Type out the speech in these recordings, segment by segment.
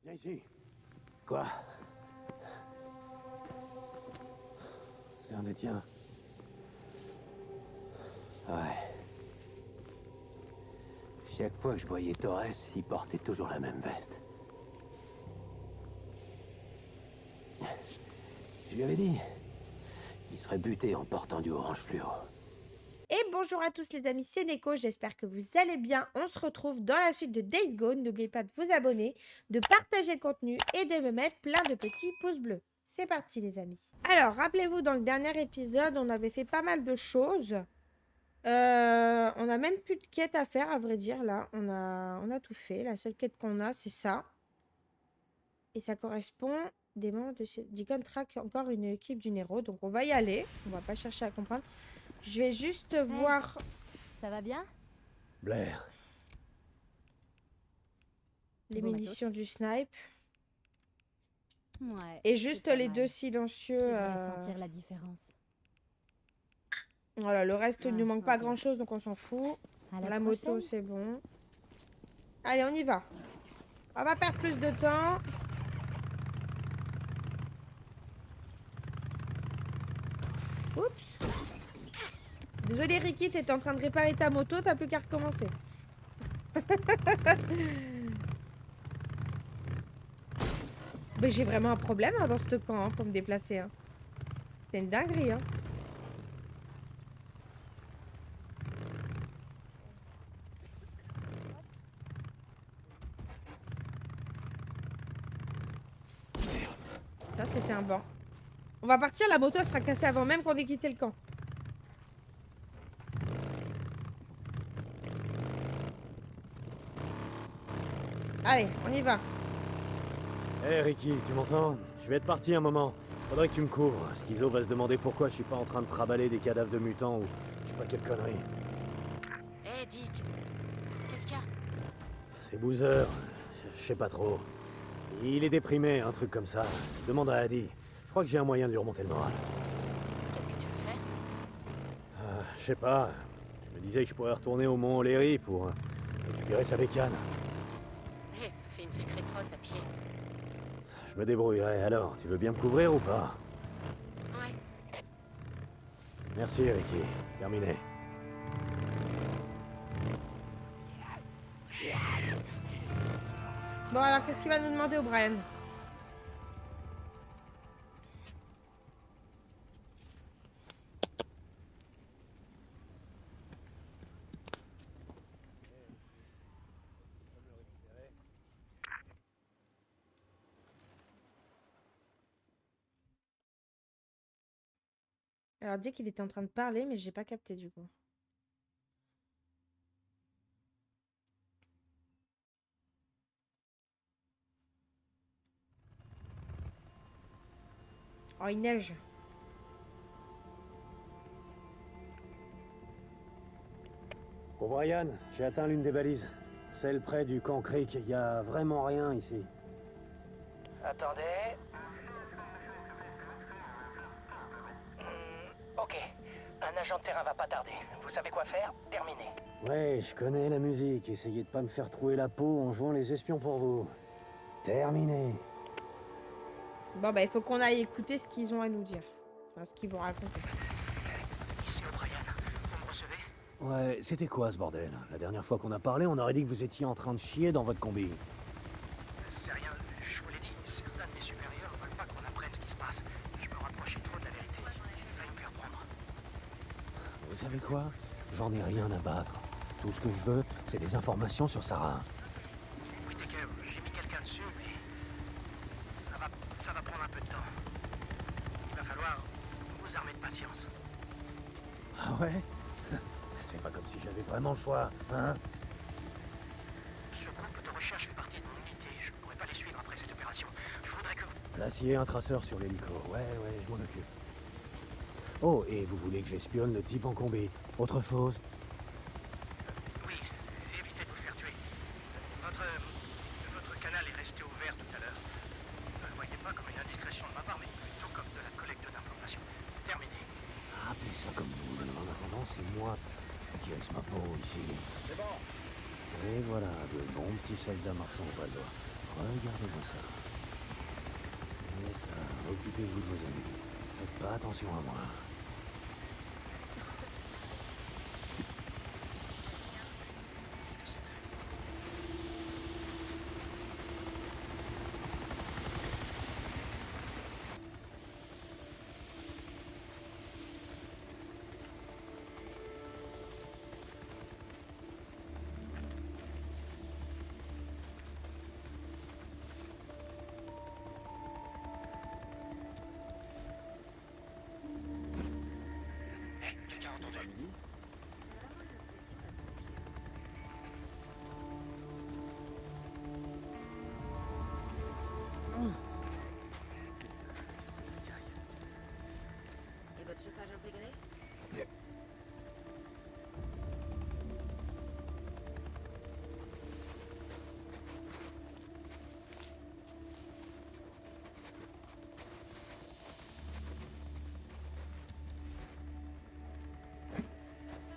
Viens ici. Quoi? C'est un des tiens. Ouais. Chaque fois que je voyais Torres, il portait toujours la même veste. Je lui avais dit qu'il serait buté en portant du orange fluo. Et bonjour à tous les amis, c'est Neko, j'espère que vous allez bien. On se retrouve dans la suite de Days Gone. N'oubliez pas de vous abonner, de partager le contenu et de me mettre plein de petits pouces bleus. C'est parti les amis. Alors, rappelez-vous, dans le dernier épisode, on avait fait pas mal de choses. On a même plus de quêtes à faire, à vrai dire, là. On a tout fait. La seule quête qu'on a, c'est ça. Et ça correspond des membres du contract, encore une équipe du Nero. Donc on va y aller. On va pas chercher à comprendre. Je vais juste voir... Ça va bien? Blair. les Bon munitions du snipe. Ouais. Et juste c'est pas les mal. deux silencieux. Tu devrais sentir la différence. Voilà, le reste, il ne nous manque pas ok. grand-chose, donc on s'en fout. À La la moto, prochaine. c'est bon. Allez, on y va. On va perdre plus de temps. Oups. Désolé, Ricky, t'étais en train de réparer ta moto, t'as plus qu'à recommencer. Mais j'ai vraiment un problème hein, dans ce camp hein, pour me déplacer. Hein. C'était une dinguerie. Hein. Ça, c'était un banc. On va partir, la moto elle sera cassée avant même qu'on ait quitté le camp. Allez, on y va. Hé Ricky, tu m'entends? Je vais être parti un moment. Faudrait que tu me couvres. Schizo va se demander pourquoi je suis pas en train de traballer des cadavres de mutants ou je sais pas quelle connerie. Hé, Dick, qu'est-ce qu'il y a? C'est Boozer. Je sais pas trop. Il est déprimé, un truc comme ça. Demande à Adi. Je crois que j'ai un moyen de lui remonter le moral. Qu'est-ce que tu veux faire? Je sais pas. Je me disais que je pourrais retourner au Mont Oléry pour récupérer sa bécane. Hé, ça fait une sacrée trotte à pied. Je me débrouillerai. Alors, tu veux bien me couvrir ou pas? Ouais, Merci Ricky. Terminé. Bon, alors, qu'est-ce qu'il va nous demander, O'Brien? Alors, dit qu'il était en train de parler, mais j'ai pas capté du coup. Oh, il neige. O'Brien, j'ai atteint l'une des balises. Celle près du camp Creek. Il y a vraiment rien ici. Attendez. Ok. Un agent de terrain va pas tarder. Vous savez quoi faire? Terminé. Ouais, je connais la musique. Essayez de pas me faire trouer la peau en jouant les espions pour vous. Terminé. Bon, bah, il faut qu'on aille écouter ce qu'ils ont à nous dire. Enfin, ce qu'ils vont raconter. Ici O'Brien. Vous me recevez? Ouais, c'était quoi ce bordel? La dernière fois qu'on a parlé, on aurait dit que vous étiez en train de chier dans votre combi. C'est rien. Je vous l'ai dit. Certains de mes supérieurs veulent pas qu'on apprenne ce qui se passe. Je me rapprochais trop de la vérité. Il va me faire prendre. Vous savez quoi? J'en ai rien à battre. Tout ce que je veux, c'est des informations sur Sarah. Oui, Taker, j'ai mis quelqu'un dessus, mais ça va prendre un peu de temps. Il va falloir vous armer de patience. Ah ouais? C'est pas comme si j'avais vraiment le choix, hein? Ce groupe de recherche fait partie de mon unité. Je ne pourrai pas les suivre après cette opération. Je voudrais que vous... L'acier, un traceur sur l'hélico. Ouais, je m'en occupe. Oh, et vous voulez que j'espionne le type en combi? Autre chose? Oui, évitez de vous faire tuer. Votre canal est resté ouvert tout à l'heure. Ne le voyez pas comme une indiscrétion de ma part, mais plutôt comme de la collecte d'informations. Terminé. Appelez ça comme vous voulez. En attendant, c'est moi qui risque ma peau ici. C'est bon. Et voilà, de bons petits soldats marchands au bras de doigt. Regardez-moi ça. C'est ça, occupez-vous de vos amis. Faites pas attention à moi. Qu'est-ce que c'était? Hé, quelqu'un a entendu? C'est vraiment une obsession la nourriture. Qu'est-ce que ça caille? Et votre chauffage intégré?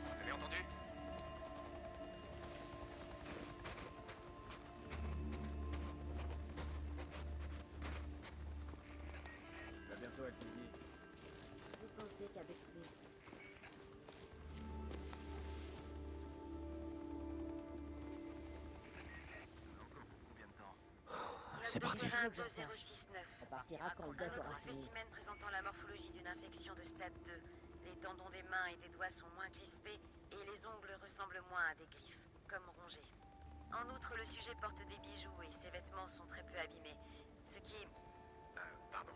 Vous avez entendu? À bientôt avec midi. Vous pensez qu'à becter? Encore pour combien de temps? C'est parti. Terrain 2069. On partira quand le doc Un aura autre fini. spécimen présentant la morphologie d'une infection de stade 2. Les tendons des mains et des doigts sont moins crispés et les ongles ressemblent moins à des griffes, comme rongés. En outre, le sujet porte des bijoux et ses vêtements sont très peu abîmés, ce qui... Pardon.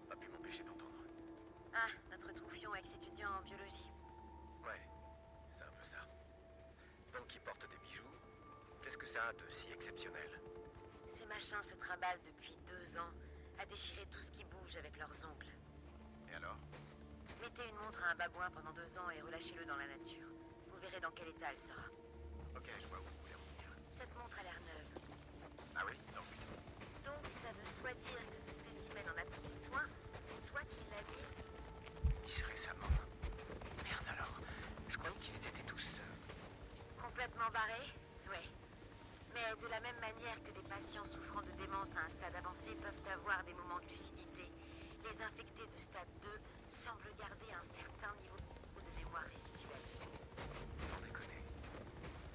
Pas pu m'empêcher d'entendre. Ah, notre troufion ex-étudiant en biologie. Ouais, c'est un peu ça. Donc il porte des bijoux. Qu'est-ce que ça a de si exceptionnel? Ces machins se trimballent depuis 2 ans à déchirer tout ce qui bouge avec leurs ongles. Et alors? Mettez une montre à un babouin pendant 2 ans et relâchez-le dans la nature. Vous verrez dans quel état elle sera. Ok, je vois où vous voulez en venir. Cette montre a l'air neuve. Ah oui, donc. Donc ça veut soit dire que ce spécimen en a pris soin, soit qu'il l'a mise... Il serait sa môme. Merde alors. Je croyais qu'ils étaient tous... Complètement barré? Oui. Mais de la même manière que des patients souffrant de démence à un stade avancé peuvent avoir des moments de lucidité, les infectés de stade 2 semblent garder un certain niveau de mémoire résiduelle. Sans déconner.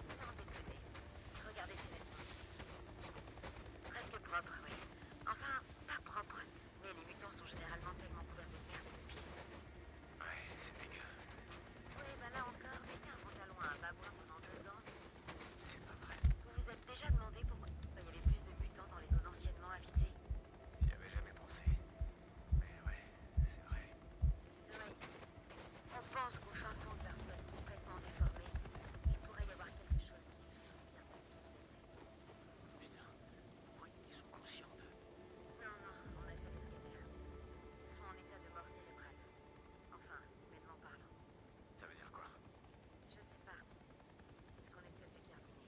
Sans déconner. Regardez ces vêtements. Presque propres, oui. Enfin, pas propres. Mais les mutants sont généralement tellement couverts de merde et de pisse. Ouais, c'est dégueu. Oui, bah là encore, mettez un pantalon à un babouin pendant 2 ans. C'est pas vrai. Vous vous êtes déjà demandé pourquoi il y avait plus de mutants dans les zones anciennement habitées? J'y avais jamais pensé. Mais ouais, c'est vrai. Oui. On pense qu'au fin fond de leur tête complètement déformée, il pourrait y avoir quelque chose qui se souvient de ce qu'ils étaient. Putain, vous croyez qu'ils sont conscients de... Non, non, on a fait les scanners. Ils sont en état de mort cérébrale. Enfin, humainement parlant. Ça veut dire quoi? Je sais pas. C'est ce qu'on essaie de déterminer.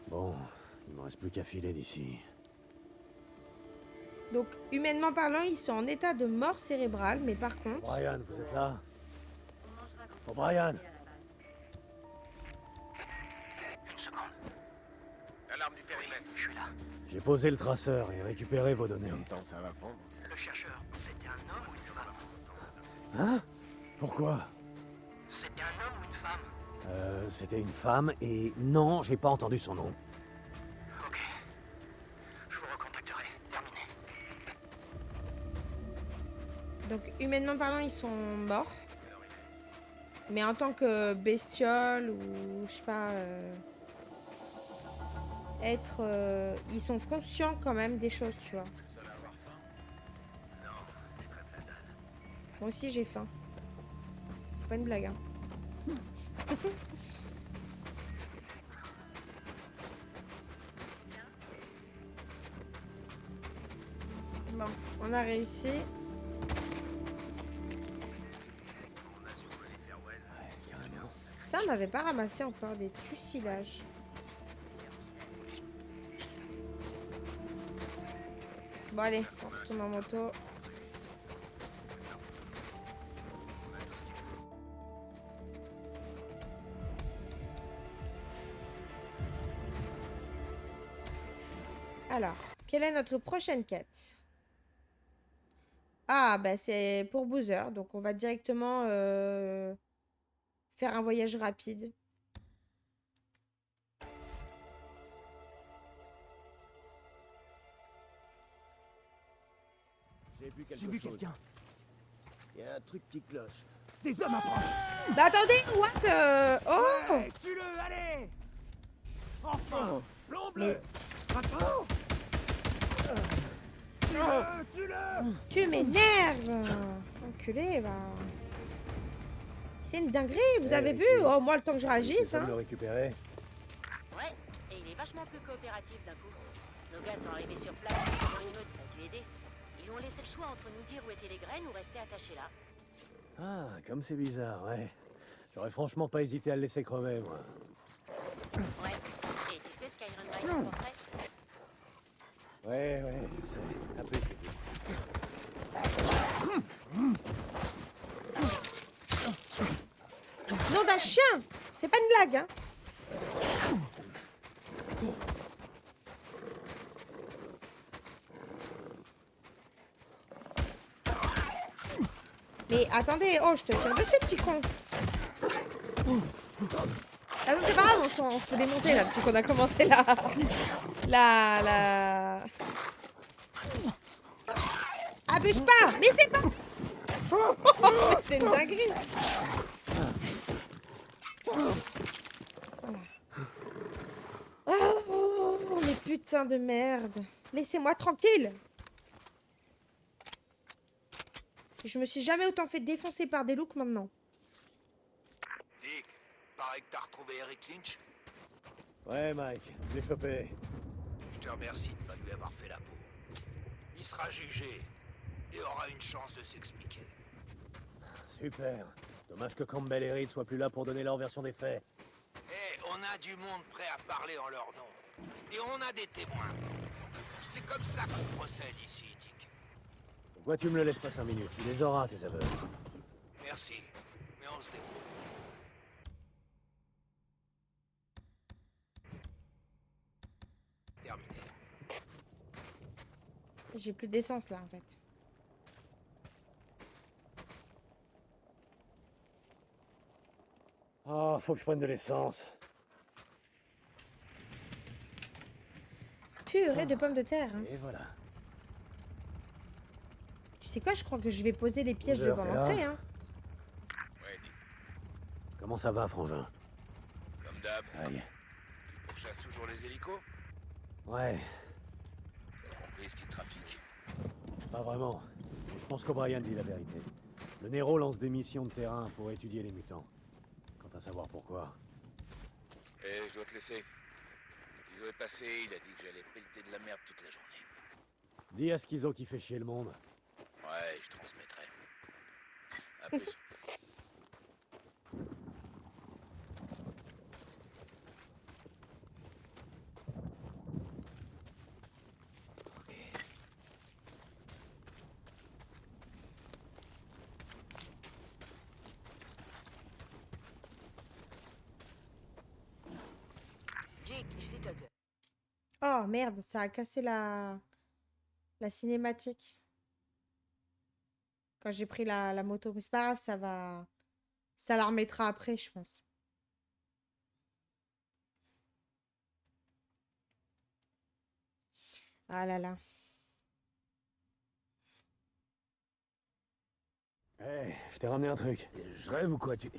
Bon, il me reste plus qu'à filer d'ici. Donc, humainement parlant, ils sont en état de mort cérébrale, mais par contre... Brian, vous êtes là? On mangera quand Oh, on sera Brian. arrivé à la base. Une seconde. L'alarme du périmètre, je suis là. J'ai posé le traceur et récupéré vos données. temps ça va prendre? Le chercheur, c'était un homme ou une femme? Hein? Pourquoi? C'était un homme ou une femme? C'était une femme et non, j'ai pas entendu son nom. Ok. Je vous recontacterai. Terminé. Donc, humainement parlant, ils sont morts. Mais en tant que bestiole ou, je sais pas... ils sont conscients quand même des choses, tu vois. Vous allez avoir faim? Non, je crève la dalle. Moi aussi, j'ai faim. C'est pas une blague, hein. Bon, on a réussi. On a survolé Farewell. Ouais, carrément. Ça, on n'avait pas ramassé encore des fusilages. Bon, allez, on retourne en moto. On a tout ce qu'il faut. Alors, quelle est notre prochaine quête? Ah, bah c'est pour Boozer. Donc, on va directement faire un voyage rapide. J'ai vu quelqu'un. Il y a un truc qui cloche. Des hommes approchent. Bah attendez, what Oh Ouais, tue-le, allez. Enfin, plombe-le. Attends. Tue-le. Tu m'énerves! Enculé, va. C'est une dinguerie, vous avez vu? Oh, moi, le temps que je réagisse, Tu peux hein. le récupérer. Ouais, et il est vachement plus coopératif d'un coup. Nos gars sont arrivés sur place juste avant une meute, ça a dû l'aider. Ils lui ont laissé le choix entre nous dire où étaient les graines ou rester attachés là. Ah, comme c'est bizarre, ouais. J'aurais franchement pas hésité à le laisser crever, moi. Ouais, et tu sais ce qu'Iron Mike en penserait? Ouais, je sais. À plus, Vicky. Nom d'un chien! C'est pas une blague, hein. Mais attendez, oh, je te tire dessus, petit con. Ah non, c'est pas grave, on se fait démonter là depuis qu'on a commencé la... Abuse pas! Mais c'est pas... C'est une dinguerie! Voilà. Oh, mais putain de merde! Laissez-moi tranquille! Je me suis jamais autant fait défoncer par des loups que maintenant. Dick, paraît que t'as retrouvé Eric Lynch. Ouais, Mike, je l'ai chopé. Je te remercie de pas lui avoir fait la peau. Il sera jugé et aura une chance de s'expliquer. Super. Dommage que Campbell et Reed soient plus là pour donner leur version des faits. Eh, on a du monde prêt à parler en leur nom. Et on a des témoins. C'est comme ça qu'on procède ici, Dick. Pourquoi tu me le laisses pas 5 minutes? Tu les auras, tes aveux. Merci, mais on se débrouille. Terminé. J'ai plus d'essence là en fait. Oh, faut que je prenne de l'essence. Purée de pommes de terre. Hein. Et voilà. Tu sais quoi, je crois que je vais poser les pièges Boozer, devant t'es là l'entrée. Hein. Ouais, Dick, Comment ça va, frangin? comme d'hab. Aïe. Tu pourchasses toujours les hélicos? Ouais, T'as compris ce qu'ils trafiquent? pas vraiment. Mais je pense qu'O'Brien dit la vérité. Le Nero lance des missions de terrain pour étudier les mutants. Quant à savoir pourquoi. Eh, je dois te laisser. Schizo est passé, il a dit que j'allais pelleter de la merde toute la journée. Dis à Schizo qui fait chier le monde. Ouais, je transmettrai. À plus. Jake, c'est Doug. Oh merde, ça a cassé la cinématique. Quand j'ai pris la moto. Mais c'est pas grave, ça va. Ça la remettra après, je pense. Ah là là. Hé, je t'ai ramené un truc. Je rêve ou quoi? Tu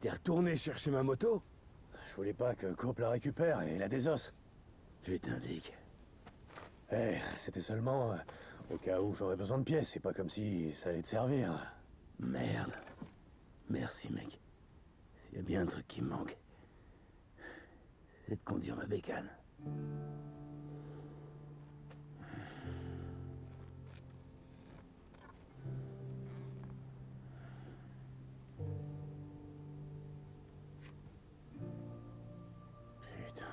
t'es retourné chercher ma moto? Je voulais pas que Cope la récupère et il a des os. Putain, Dick. Eh, c'était seulement au cas où j'aurais besoin de pièces. C'est pas comme si ça allait te servir. Merde. Merci, mec. S'il y a bien un truc qui me manque, c'est de conduire ma bécane. Putain.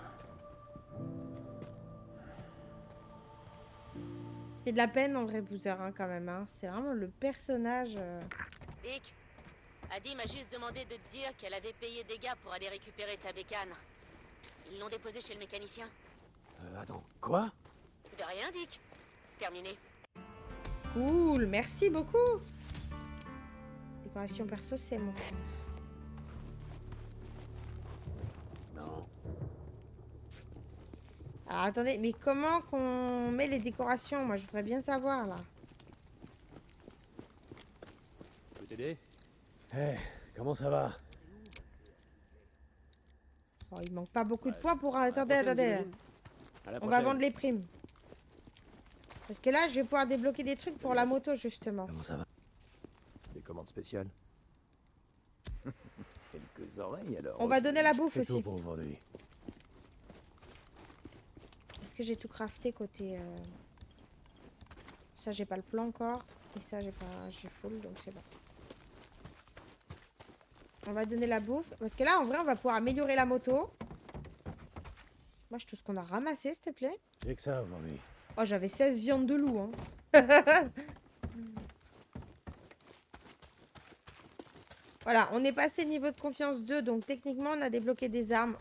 J'ai de la peine en vrai, Boozer, hein, quand même. Hein. C'est vraiment le personnage. Dick, Adi m'a juste demandé de te dire qu'elle avait payé des gars pour aller récupérer ta bécane. Ils l'ont déposée chez le mécanicien. Attends, quoi? De rien, Dick. Terminé. Cool, merci beaucoup. Décoration perso, c'est mon frère. Non. Alors attendez, mais comment qu'on met les décorations? Moi, je voudrais bien savoir là. Je peux t'aider? Hé, comment ça va? Oh, il manque pas beaucoup de Ouais. points pour... À la Attendez, prochaine, attendez. j'imagine. À la On va prochaine. vendre les primes. Parce que là, je vais pouvoir débloquer des trucs pour la moto, justement. Comment ça va? Des commandes spéciales. Quelques oreilles alors. On va donner la bouffe C'est tout aussi. pour aujourd'hui. Est-ce que j'ai tout crafté côté... Ça, j'ai pas le plan encore. Et ça, j'ai pas... J'ai full, donc c'est bon. On va donner la bouffe. Parce que là, en vrai, on va pouvoir améliorer la moto. Moi, tout ce qu'on a ramassé, s'il te plaît. J'ai que ça aujourd'hui. Oh, j'avais 16 viandes de loup, hein. Voilà, on est passé niveau de confiance 2, donc techniquement, on a débloqué des armes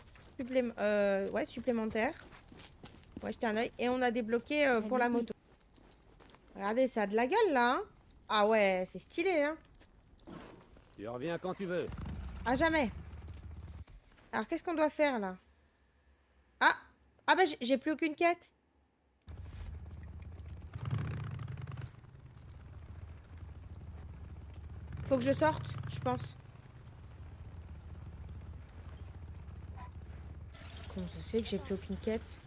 supplémentaires. Ouais, jetez un œil. Et on a débloqué pour la moto. Regardez, ça a de la gueule, là. Hein. Ah ouais, c'est stylé, hein. Tu reviens quand tu veux. À jamais. Alors, qu'est-ce qu'on doit faire, là? Ah! Ah bah, j'ai plus aucune quête. Faut que je sorte, je pense. Comment ça se fait que j'ai plus aucune quête?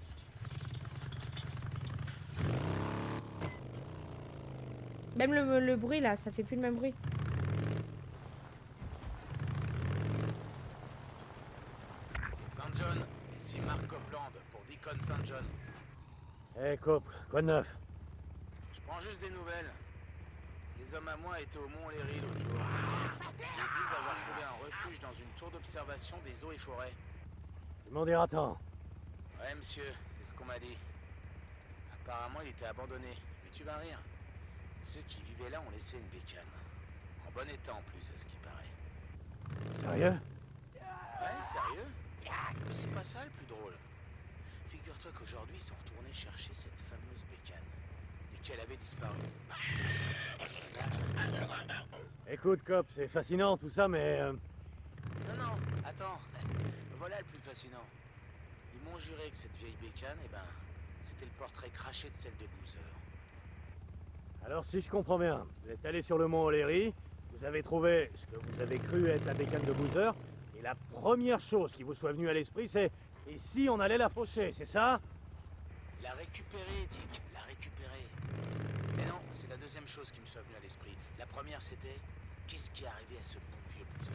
Même le bruit, là, ça fait plus le même bruit. St. John, ici Mark Copeland pour Deacon St. John. Hé, Cope, quoi de neuf? Je prends juste des nouvelles. Les hommes à moi étaient au Mont Léry l'autre jour. Ils disent avoir trouvé un refuge dans une tour d'observation des eaux et forêts. Tu m'en diras tant. Ouais, monsieur, c'est ce qu'on m'a dit. Apparemment, il était abandonné, mais tu vas rire. Ceux qui vivaient là ont laissé une bécane. En bon état en plus, à ce qui paraît. Sérieux? Ouais, sérieux? Mais c'est pas ça le plus drôle. Figure-toi qu'aujourd'hui, ils sont retournés chercher cette fameuse bécane. Et qu'elle avait disparu. C'est quand même pas banal. Écoute, Cope, c'est fascinant tout ça, mais... Non, non, attends. Voilà le plus fascinant. Ils m'ont juré que cette vieille bécane, eh ben, c'était le portrait craché de celle de Boozer. Alors, si je comprends bien, vous êtes allé sur le mont O'Leary, vous avez trouvé ce que vous avez cru être la bécane de Boozer, et la première chose qui vous soit venue à l'esprit, c'est... Et si on allait la faucher, c'est ça? La récupérer, Dick, la récupérer. Mais non, c'est la deuxième chose qui me soit venue à l'esprit. La première, c'était... Qu'est-ce qui est arrivé à ce bon vieux Boozer?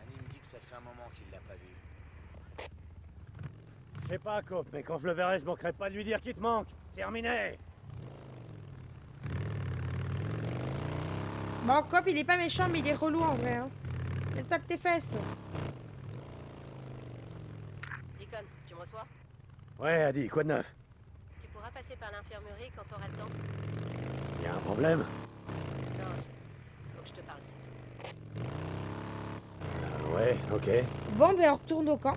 Annie me dit que ça fait un moment qu'il l'a pas vu. Je sais pas, Cope, mais quand je le verrai, je manquerai pas de lui dire qu'il te manque. Terminé! Bon, Cop, il est pas méchant, mais il est relou en vrai. Hein. Mets-toi de tes fesses. Deacon, tu me reçois? Ouais, Adi, quoi de neuf? Tu pourras passer par l'infirmerie quand t'auras le temps? Y a un problème? Non, faut que je te parle, c'est tout. Ouais, ok. Bon, ben on retourne au camp.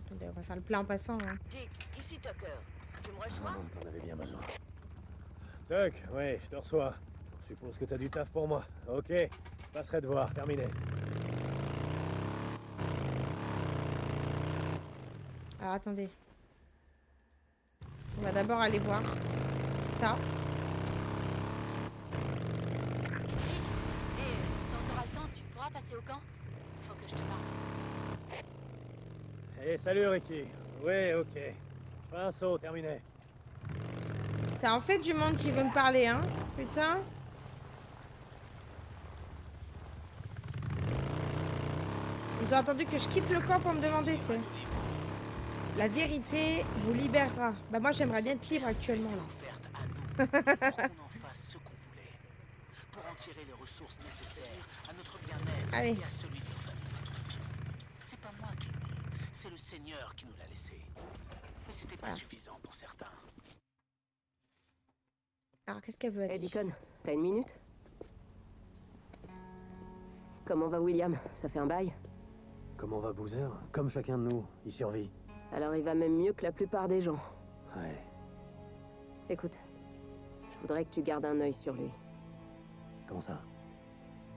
Attendez, on va faire le plat en passant. Hein. Dick, ici Tucker. Tu me reçois? Non, t'en avais bien besoin. Tuck, ouais, je te reçois. Je suppose que t'as du taf pour moi. Ok, je passerai te voir, terminé. Alors attendez. On va d'abord aller voir ça. Dick, quand t'auras le temps, tu pourras passer au camp? Faut que je te parle. Eh, salut Ricky. Ouais, ok. Je fais un saut, terminé. C'est en fait du monde qui veut me parler, hein. Putain. Ils ont attendu que je quitte le camp pour me demander, tu sais. La vérité vous libérera. Bah moi j'aimerais bien être libre actuellement. Là. Offerte à nous pour qu'on en fasse ce qu'on voulait. Pour en tirer les ressources nécessaires à notre bien-être Allez. et à celui de nos familles. C'est pas moi qui le dis, c'est le Seigneur qui nous l'a laissé. Mais c'était pas suffisant pour certains. Alors qu'est-ce qu'elle veut Hey dire? Deacon, t'as une minute? Comment va William? Ça fait un bail? Comment va Boozer? Comme chacun de nous, il survit. Alors il va même mieux que la plupart des gens. Ouais. Écoute, je voudrais que tu gardes un œil sur lui. Comment ça?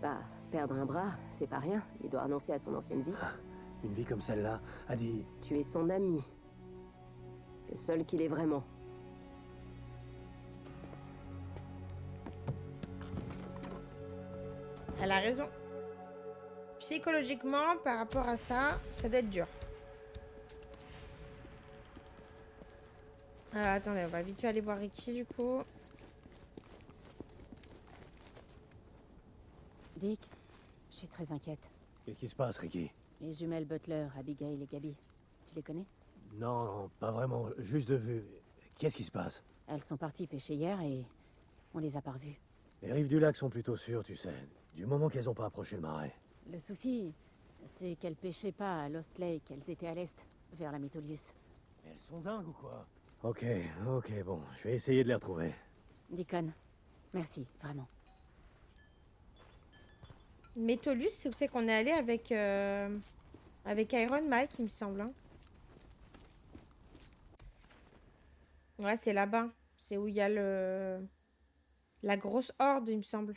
Bah, perdre un bras, c'est pas rien. Il doit renoncer à son ancienne vie. Une vie comme celle-là, a dit... Tu es son ami. Le seul qu'il est vraiment. Elle a raison. Psychologiquement, par rapport à ça, ça doit être dur. Alors, attendez, on va vite fait aller voir Ricky, du coup. Dick, je suis très inquiète. Qu'est-ce qui se passe, Ricky? Les jumelles Butler, Abigail et Gabby, tu les connais? Non, non, pas vraiment, juste de vue. Qu'est-ce qui se passe? Elles sont parties pêcher hier et on les a pas revues. Les rives du lac sont plutôt sûres, tu sais. Du moment qu'elles ont pas approché le marais. Le souci, c'est qu'elles pêchaient pas à Lost Lake, elles étaient à l'est, vers la Metolius. Elles sont dingues ou quoi? Ok, bon, je vais essayer de les retrouver. Deacon, merci, vraiment. Metolus, c'est où c'est qu'on est allé avec, avec Iron Mike, il me semble. Hein. Ouais, c'est là-bas. C'est où il y a la grosse horde, il me semble.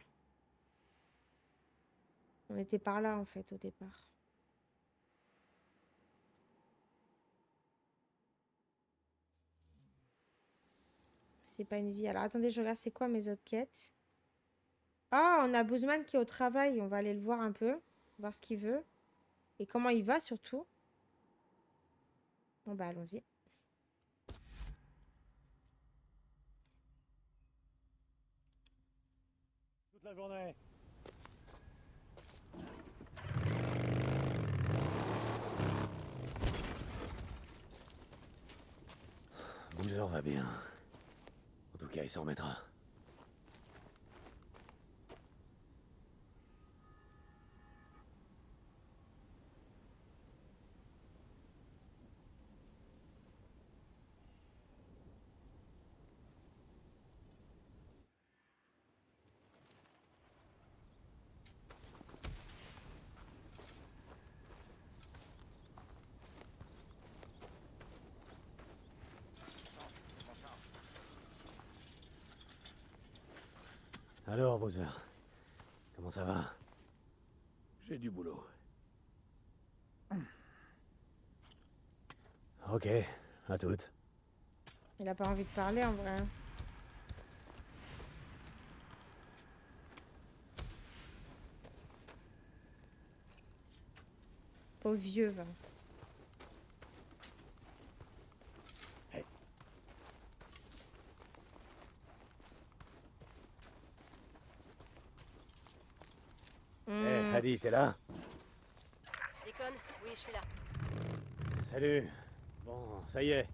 On était par là, en fait, au départ. C'est pas une vie. Alors, attendez, je regarde c'est quoi mes autres quêtes. Ah, on a Boozman qui est au travail. On va aller le voir un peu. Voir ce qu'il veut. Et comment il va, surtout. Bon, bah, allons-y. Toute la journée. Boozer va bien. En tout cas, il s'en remettra. Alors, Boozer, comment ça va? J'ai du boulot. Ok, à toutes. Il a pas envie de parler, en vrai. Pauvre vieux, va. Hey. Hey, Adi, t'es là? Deacon, oui, je suis là. Salut. Bon, ça y est.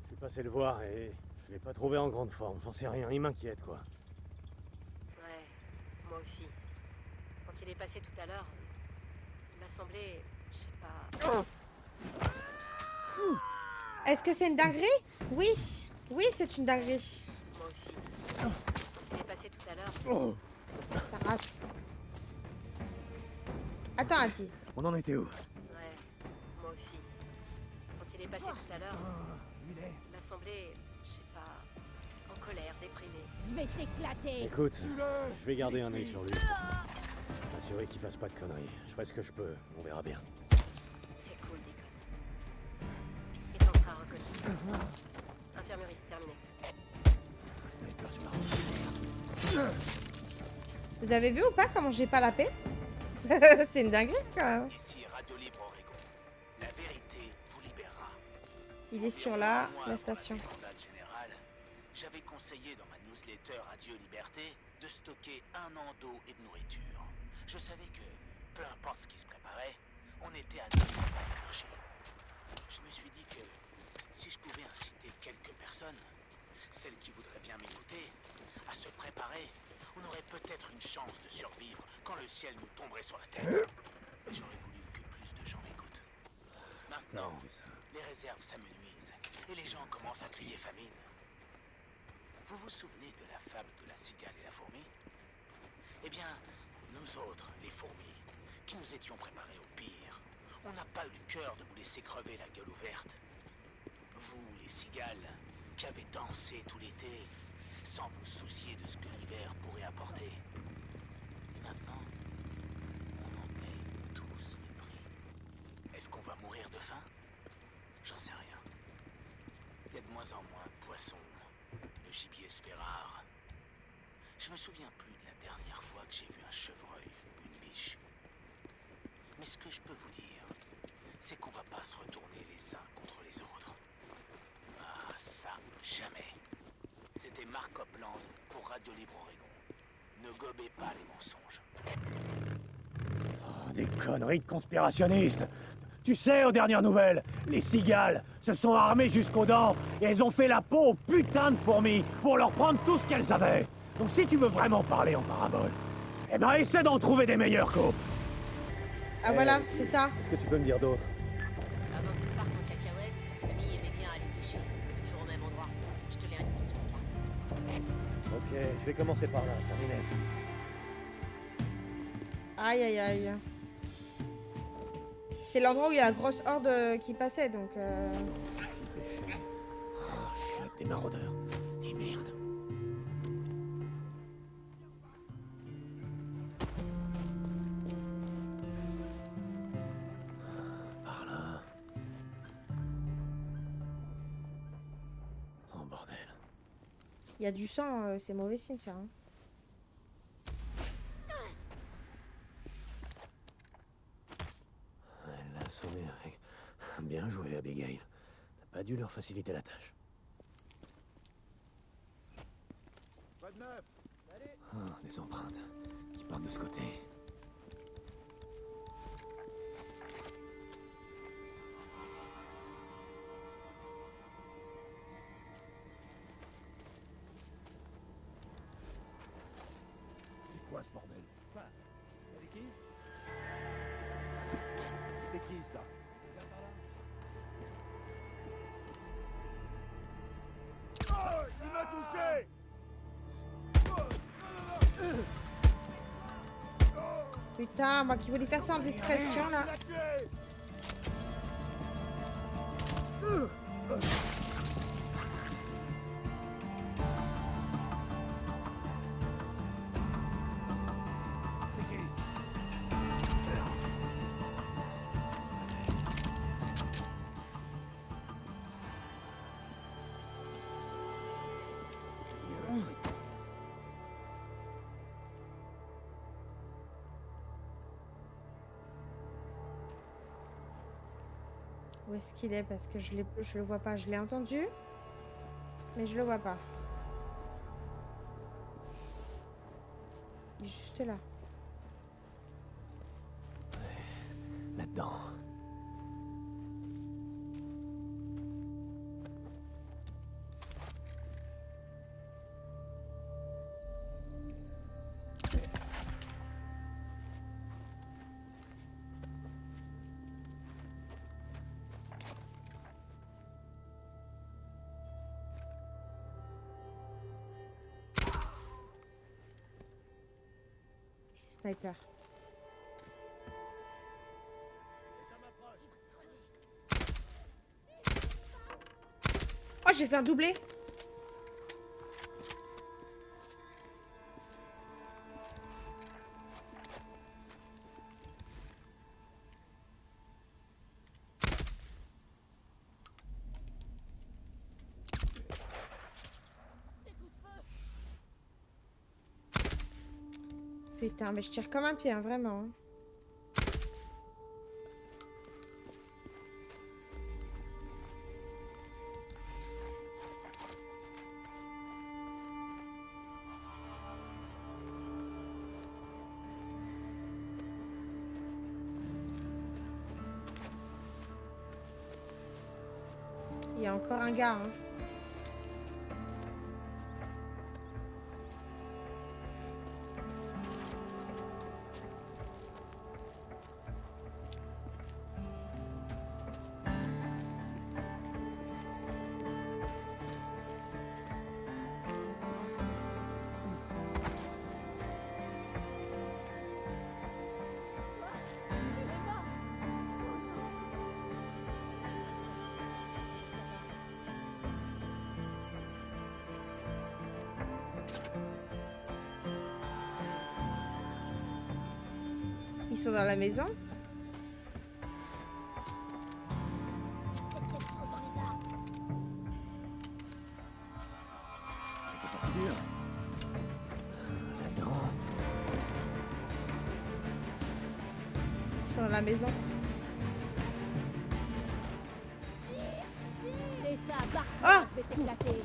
Je suis passé le voir et je l'ai pas trouvé en grande forme. J'en sais rien, il m'inquiète, quoi. Ouais, moi aussi. Quand il est passé tout à l'heure, il m'a semblé, je sais pas... Est-ce que c'est une dinguerie? Oui. Oui, c'est une dinguerie. Moi aussi. Quand il est passé tout à l'heure, Ta race. Attends, Adi. On en était où? ouais, moi aussi. Quand il est passé tout à l'heure, il m'a semblé, je sais pas, en colère, déprimé. Je vais t'éclater! Écoute, je vais garder un œil sur lui. M'assurer qu'il fasse pas de conneries. Je ferai ce que je peux, on verra bien. C'est cool, Deacon. Et t'en seras reconnaissant. Infirmerie, terminé. Sniper sur la route. Vous avez vu ou pas comment j'ai pas la paix? C'est une dinguerie, quand même. Ici Radio Libre Oregon. La vérité vous libérera. Il est sur la station. Avant la débandade générale, j'avais conseillé dans ma newsletter Radio Liberté de stocker 1 an d'eau et de nourriture. Je savais que, peu importe ce qui se préparait, on était à 9 repas de marché. Je me suis dit que si je pouvais inciter quelques personnes, celles qui voudraient bien m'écouter, à se préparer, on aurait peut-être une chance de survivre quand le ciel nous tomberait sur la tête. Mais j'aurais voulu que plus de gens m'écoutent. Maintenant, les réserves s'amenuisent et les gens commencent à crier famine. Vous vous souvenez de la fable de la cigale et la fourmi? Eh bien, nous autres, les fourmis, Puis nous étions préparés au pire. On n'a pas eu le cœur de vous laisser crever la gueule ouverte. Vous, les cigales, qui avez dansé tout l'été, sans vous soucier de ce que l'hiver pourrait apporter. Et maintenant, on en paye tous le prix. Est-ce qu'on va mourir de faim? J'en sais rien. Il y a de moins en moins de poissons. Le gibier se fait rare. Je me souviens plus de la dernière fois que j'ai vu un chevreuil ou une biche. Mais ce que je peux vous dire, c'est qu'on va pas se retourner les uns contre les autres. Ah, ça, jamais. C'était Mark Copland pour Radio Libre Oregon. Ne gobez pas les mensonges. Oh, des conneries de conspirationnistes. Tu sais, aux dernières nouvelles, les cigales se sont armées jusqu'aux dents et elles ont fait la peau aux putains de fourmis pour leur prendre tout ce qu'elles avaient. Donc si tu veux vraiment parler en parabole, eh ben essaie d'en trouver des meilleurs qu'aux. Ah voilà, c'est ça. Qu'est-ce que tu peux me dire d'autre? Avant que tout parte en cacahuète, la famille aimait bien aller pêcher, toujours au même endroit. Je te l'ai indiqué sur la carte. Ok, je vais commencer par là, terminé. Aïe, aïe, aïe. C'est l'endroit où il y a la grosse horde qui passait, donc... Pêcher. Oh, je suis avec des maraudeurs. Et merde. Par là. Oh bordel. Il y a du sang, c'est mauvais signe, ça. Hein. Elle l'a assommé avec... Bien joué, Abigail. T'as pas dû leur faciliter la tâche. Oh, des empreintes qui partent de ce côté. C'est quoi ce bordel? Quoi? Avec qui? C'était qui ça? Oh, il m'a touché! Putain, moi qui voulais faire ça en discrétion, là. C'est qui? Où est-ce qu'il est? Parce que je le vois pas. Je l'ai entendu, mais je le vois pas. Il est juste là. Là-dedans. Sniper. Oh, j'ai fait un doublé. Putain, mais je tire comme un pied, hein, vraiment. Il y a encore un gars, hein. sont dans la maison. Peut-être quelque chose dans les arbres. C'était pas si dur. Là-dedans. Ils sont dans la maison. C'est ça, barre-toi, Ah je vais t'éclater.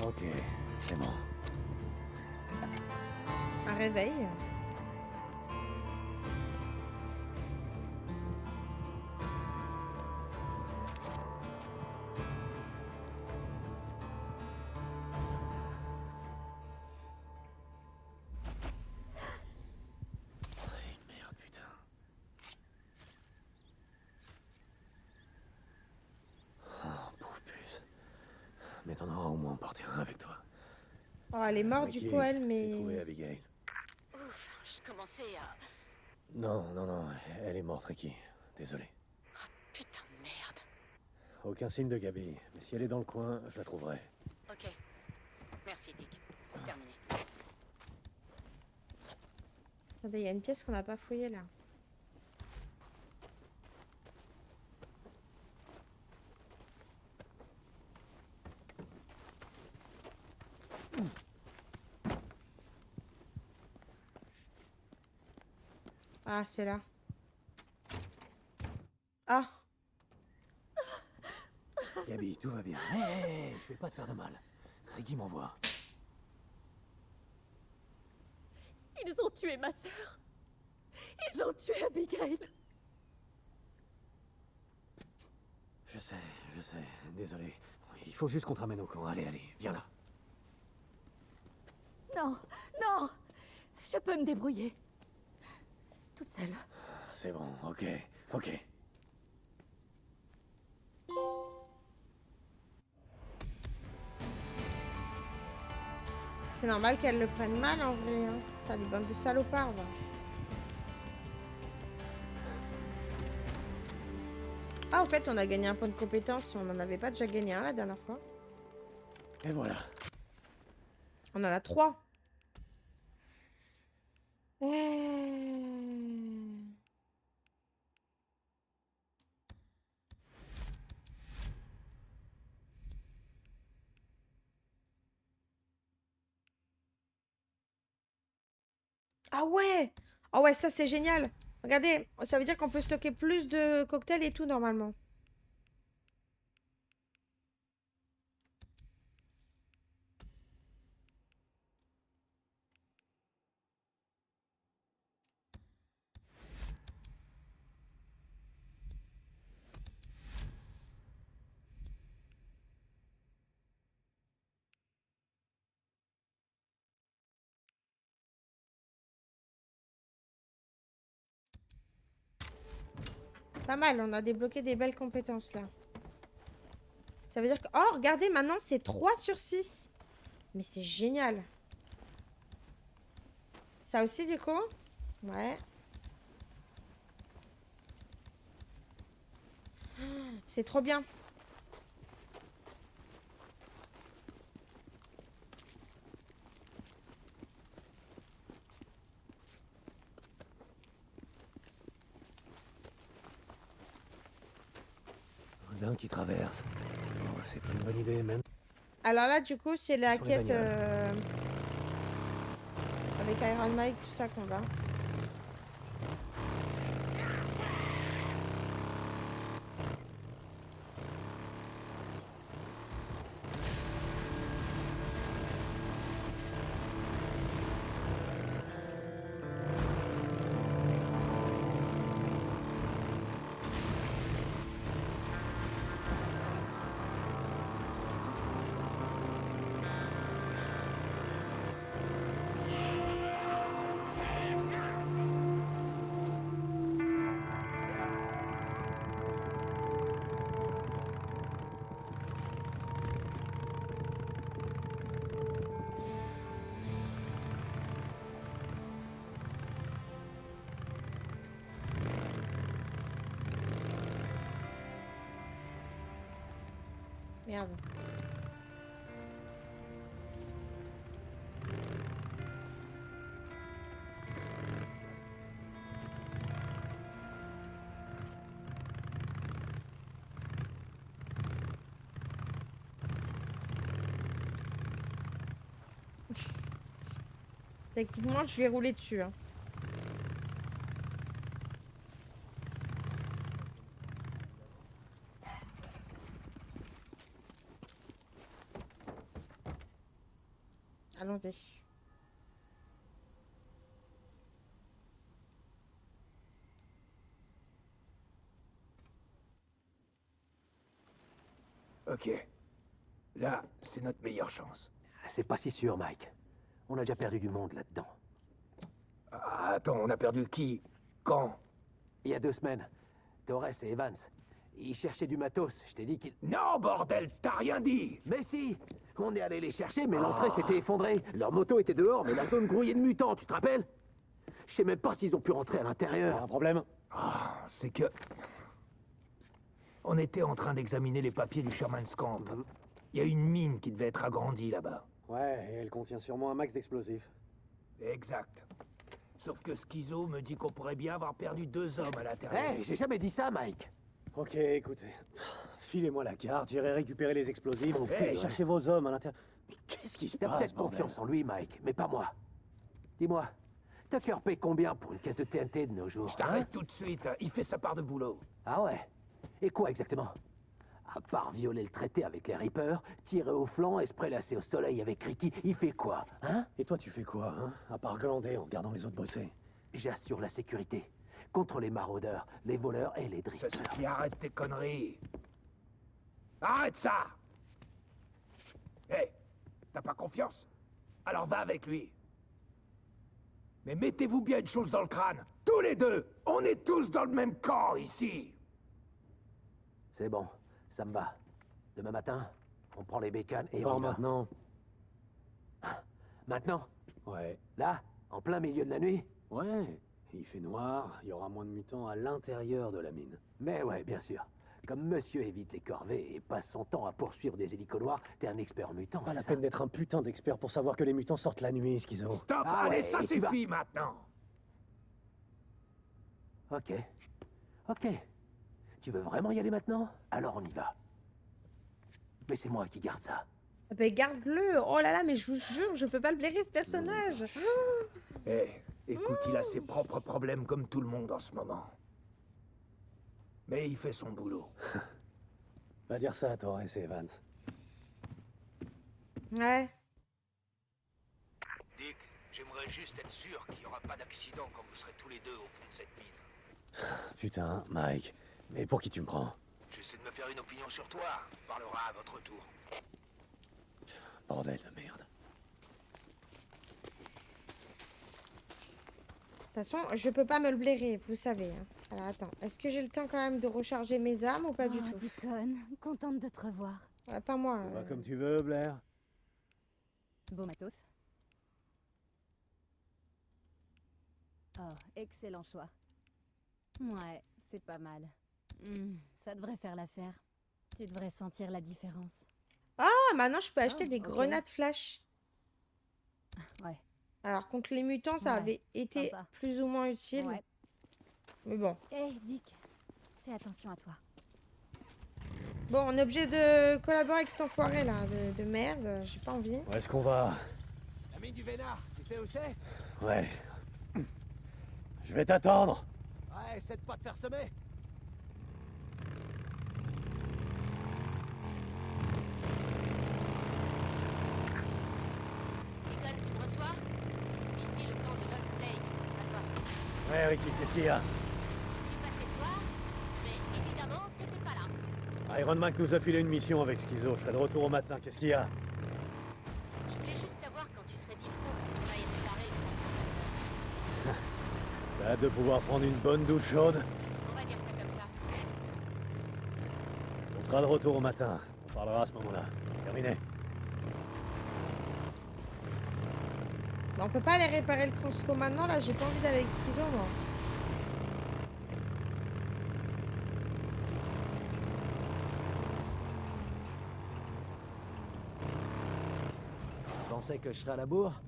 Ok, c'est bon. Un réveil. Merde, putain. Oh, pauvre puce. Mais t'en auras au moins emporté un avec toi. Oh, elle est morte du Ricky, coup, elle, j'ai mais... trouvé Abigail. Ouf, je commençais à... Non, non, non, elle est morte, Ricky. Désolé. Putain de merde. Aucun signe de Gabi, mais si elle est dans le coin, je la trouverai. Ok. Merci, Dick. Terminé. Attendez, il y a une pièce qu'on n'a pas fouillée là. Ah, c'est là. Ah, Gabi, tout va bien. Hé, je vais pas te faire de mal. Ricky m'envoie. Ils ont tué ma sœur. Ils ont tué Abigail. Je sais, désolé. Il faut juste qu'on te ramène au camp. Allez, allez, viens là. Non, non. Je peux me débrouiller. Toute seule. C'est bon, ok, ok. c'est normal qu'elle le prenne mal en vrai. Hein. T'as des bandes de salopards, va. Ah, au fait, on a gagné un point de compétence. On n'en avait pas déjà gagné un la dernière fois. Et voilà. On en a 3. Ah ouais! Ah ouais, ça c'est génial. Regardez, ça veut dire qu'on peut stocker plus de cocktails et tout normalement. Pas mal, on a débloqué des belles compétences là. Ça veut dire que... Oh, regardez, maintenant c'est 3 sur 6. Mais c'est génial. Ça aussi du coup? Ouais. C'est trop bien. Un dingue qui traverse. Oh, c'est pas une bonne idée, même. Alors là, du coup, c'est la Sur les quête bagnoles. avec Iron Mike, tout ça qu'on va. Merde. Techniquement, je vais rouler dessus. Hein. Allons-y. Ok. Là, c'est notre meilleure chance. C'est pas si sûr, Mike. On a déjà perdu du monde là-dedans. Ah, attends, on a perdu qui? Quand? Il y a 2 semaines, Torres et Evans, ils cherchaient du matos. Je t'ai dit qu'ils... Non, bordel, t'as rien dit! Mais si! On est allé les chercher, mais l'entrée s'était effondrée. Leur moto était dehors, mais la zone grouillait de mutants, tu te rappelles? Je sais même pas s'ils ont pu rentrer à l'intérieur. Un problème? Ah, c'est que... On était en train d'examiner les papiers du Sherman's Camp. Il y a une mine qui devait être agrandie là-bas. Ouais, et elle contient sûrement un max d'explosifs. Exact. Sauf que Schizo me dit qu'on pourrait bien avoir perdu 2 hommes à l'intérieur. Hé, j'ai jamais dit ça, Mike. Ok, écoutez. Filez-moi la carte, j'irai récupérer les explosifs. Hey, et cherchez vos hommes à l'intérieur. Mais qu'est-ce qui se T'as passe, peut-être bordel? confiance en lui, Mike, mais pas moi. Dis-moi, Tucker paye combien pour une caisse de TNT de nos jours? Je t'arrête tout de suite, il fait sa part de boulot. Ah ouais? Et quoi exactement? À part violer le traité avec les Reapers, tirer au flanc et se prélasser au soleil avec Ricky, il fait quoi, hein? Et toi, tu fais quoi, hein? À part glander en regardant les autres bosser. J'assure la sécurité. Contre les maraudeurs, les voleurs et les Ça drifters. suffit, arrête tes conneries. Arrête ça! Hé, t'as pas confiance? Alors va avec lui. Mais mettez-vous bien une chose dans le crâne. Tous les deux! On est tous dans le même camp, ici! C'est bon, ça me va. Demain matin, on prend les bécanes et Pas on y va. maintenant. Maintenant? Ouais. Là? En plein milieu de la nuit? Ouais. Il fait noir, il y aura moins de mutants à l'intérieur de la mine. Mais ouais, bien sûr. Comme monsieur évite les corvées et passe son temps à poursuivre des hélicos noirs, t'es un expert en mutants, Pas c'est la ça? peine d'être un putain d'expert pour savoir que les mutants sortent la nuit, Schizo. Stop! Ah Allez, ouais, ça et tu vas- suffit maintenant! Ok. Ok. Tu veux vraiment y aller maintenant? Alors on y va. Mais c'est moi qui garde ça. Ah ben, garde-le. Oh là là, mais je vous jure, je peux pas le blairer, ce personnage. Hé, écoute, il a ses propres problèmes comme tout le monde en ce moment. Mais il fait son boulot. Va dire ça à Torres et Evans. Ouais. Dick, j'aimerais juste être sûr qu'il n'y aura pas d'accident quand vous serez tous les deux au fond de cette mine. Putain, Mike. Mais pour qui tu me prends? J'essaie de me faire une opinion sur toi. On parlera à votre tour. Bordel de merde. De toute façon, je peux pas me le blairer, vous savez. Hein. Alors attends, est-ce que j'ai le temps quand même de recharger mes armes ou pas du tout? Deacon, contente de te revoir. Ouais, pas moi. Va comme tu veux, Blair. Beau matos. Oh, excellent choix. Ouais, c'est pas mal. Ça devrait faire l'affaire. Tu devrais sentir la différence. Ah, maintenant je peux acheter des ok. grenades flash. Ouais, Alors contre les mutants, ça Ouais, avait été sympa. plus ou moins utile. ouais. Mais bon. Hé, Dick, fais attention à toi. Bon, on est obligé de collaborer avec cet enfoiré là, de merde. J'ai pas envie. Où est-ce qu'on va? La mine du Vénard, tu sais où c'est? Ouais. Je vais t'attendre. Ouais, essaie de pas te faire semer. Deacon, tu me reçois? Ici, le camp de Lost Lake. À toi. Ouais, Ricky, qu'est-ce qu'il y a? Je suis passé te voir, mais évidemment, t'étais pas là. Iron Man nous a filé une mission avec Schizo. Je serai de retour au matin. Qu'est-ce qu'il y a? Je voulais juste savoir quand tu serais dispo pour qu'on aille réparer le transformateur. T'as hâte de pouvoir prendre une bonne douche chaude? On va dire ça comme ça. On sera de retour au matin. On parlera à ce moment-là. Terminé. Bah, on peut pas aller réparer le transfo maintenant là. J'ai pas envie d'aller avec Schizo moi. pensais que je serais à la bourre?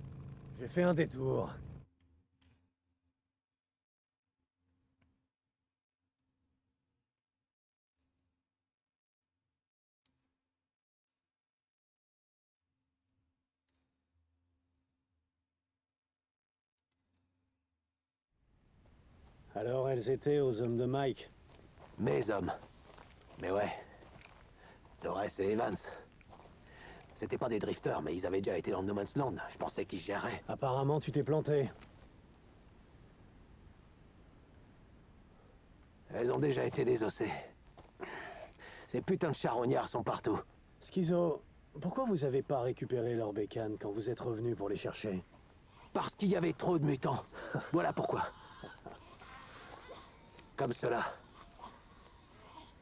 J'ai fait un détour. Alors elles étaient aux hommes de Mike. Mes hommes. Mais ouais. Torres et Evans. C'était pas des drifters, mais ils avaient déjà été dans No Man's Land. Je pensais qu'ils géraient. Apparemment, tu t'es planté. Elles ont déjà été désossées. Ces putains de charognards sont partout. Schizo, pourquoi vous avez pas récupéré leurs bécanes quand vous êtes revenu pour les chercher? Parce qu'il y avait trop de mutants. Voilà pourquoi. Comme cela.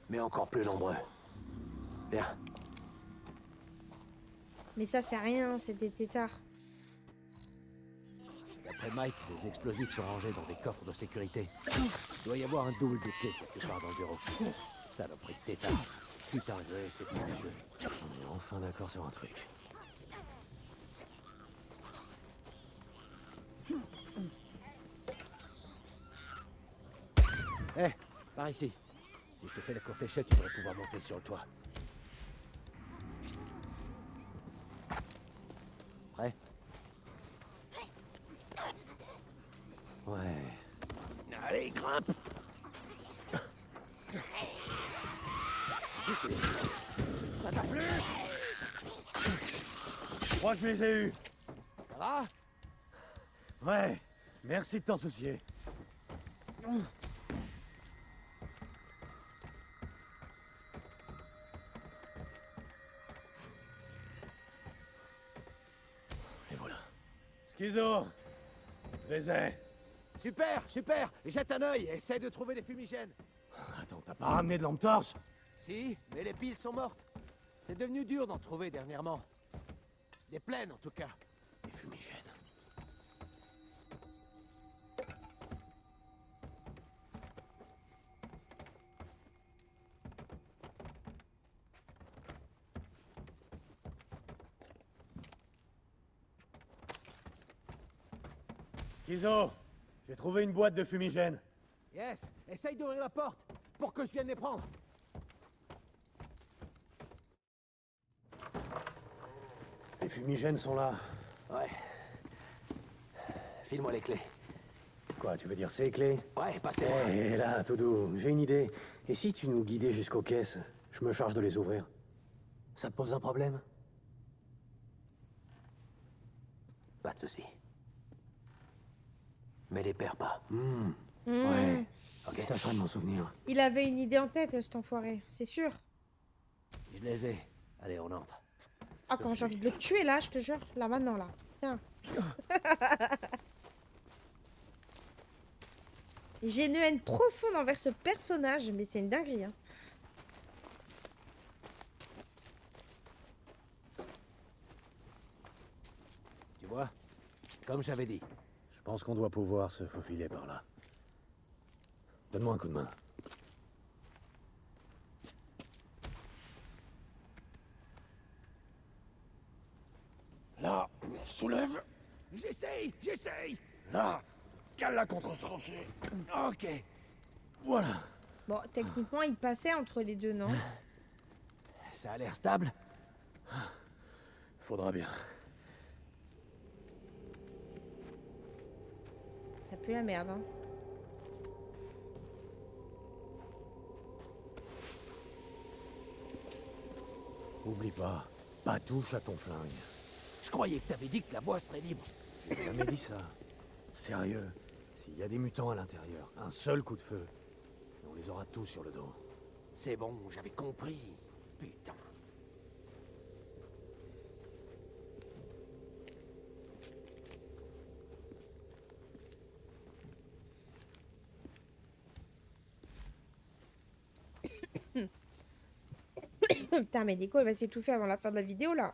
Mais encore plus nombreux. Viens. Mais ça, c'est rien, c'est des têtards. D'après Mike, les explosifs sont rangés dans des coffres de sécurité. Il doit y avoir un double des clés quelque part dans le bureau. Saloperie de tétard. Putain, je vais essayer de merdeux. On est enfin d'accord sur un truc. Hé, par ici. Si je te fais la courte échelle, tu devrais pouvoir monter sur le toit. Prêt? Ouais. Allez, grimpe! J'y suis. Ça t'a plu? Je crois que je les ai eus. Ça va? Ouais. Merci de t'en soucier. Et voilà. Schizo! Je les ai. Super, super! Jette un œil, essaie de trouver les fumigènes. Attends, t'as pas ramené de lampe torche? Si, mais les piles sont mortes. C'est devenu dur d'en trouver dernièrement. Des plaines, en tout cas. Les fumigènes. Schizo, j'ai trouvé une boîte de fumigène. Yes, essaye d'ouvrir la porte pour que je vienne les prendre. Les fumigènes sont là. Ouais. File-moi les clés. Quoi, tu veux dire ces clés? Ouais, passe-les-moi. Hé, là, tout doux, j'ai une idée. Et si tu nous guidais jusqu'aux caisses? Je me charge de les ouvrir. Ça te pose un problème? Pas de souci. Mais les perds pas. Ouais. Ok. Je tâcherai de m'en souvenir. Il avait une idée en tête, cet enfoiré, c'est sûr. Je les ai. Allez, on entre. Ah, comment j'ai envie de le tuer, là, je te jure. Là, maintenant, là. Tiens. J'ai une haine profonde envers ce personnage, mais c'est une dinguerie, hein. Tu vois? Comme j'avais dit. Je pense qu'on doit pouvoir se faufiler par là. Donne-moi un coup de main. Là, soulève. J'essaye. Là, cale-la contre ce rocher. Ok. Voilà. Bon, techniquement, il passait entre les deux, non? Ça a l'air stable. Faudra bien. Ça pue la merde, hein. Oublie pas touche à ton flingue. Je croyais que t'avais dit que la voie serait libre. J'ai jamais dit ça. Sérieux, s'il y a des mutants à l'intérieur, un seul coup de feu, et on les aura tous sur le dos. C'est bon, j'avais compris. Putain. Putain, mais Nico, il va s'étouffer avant la fin de la vidéo, là.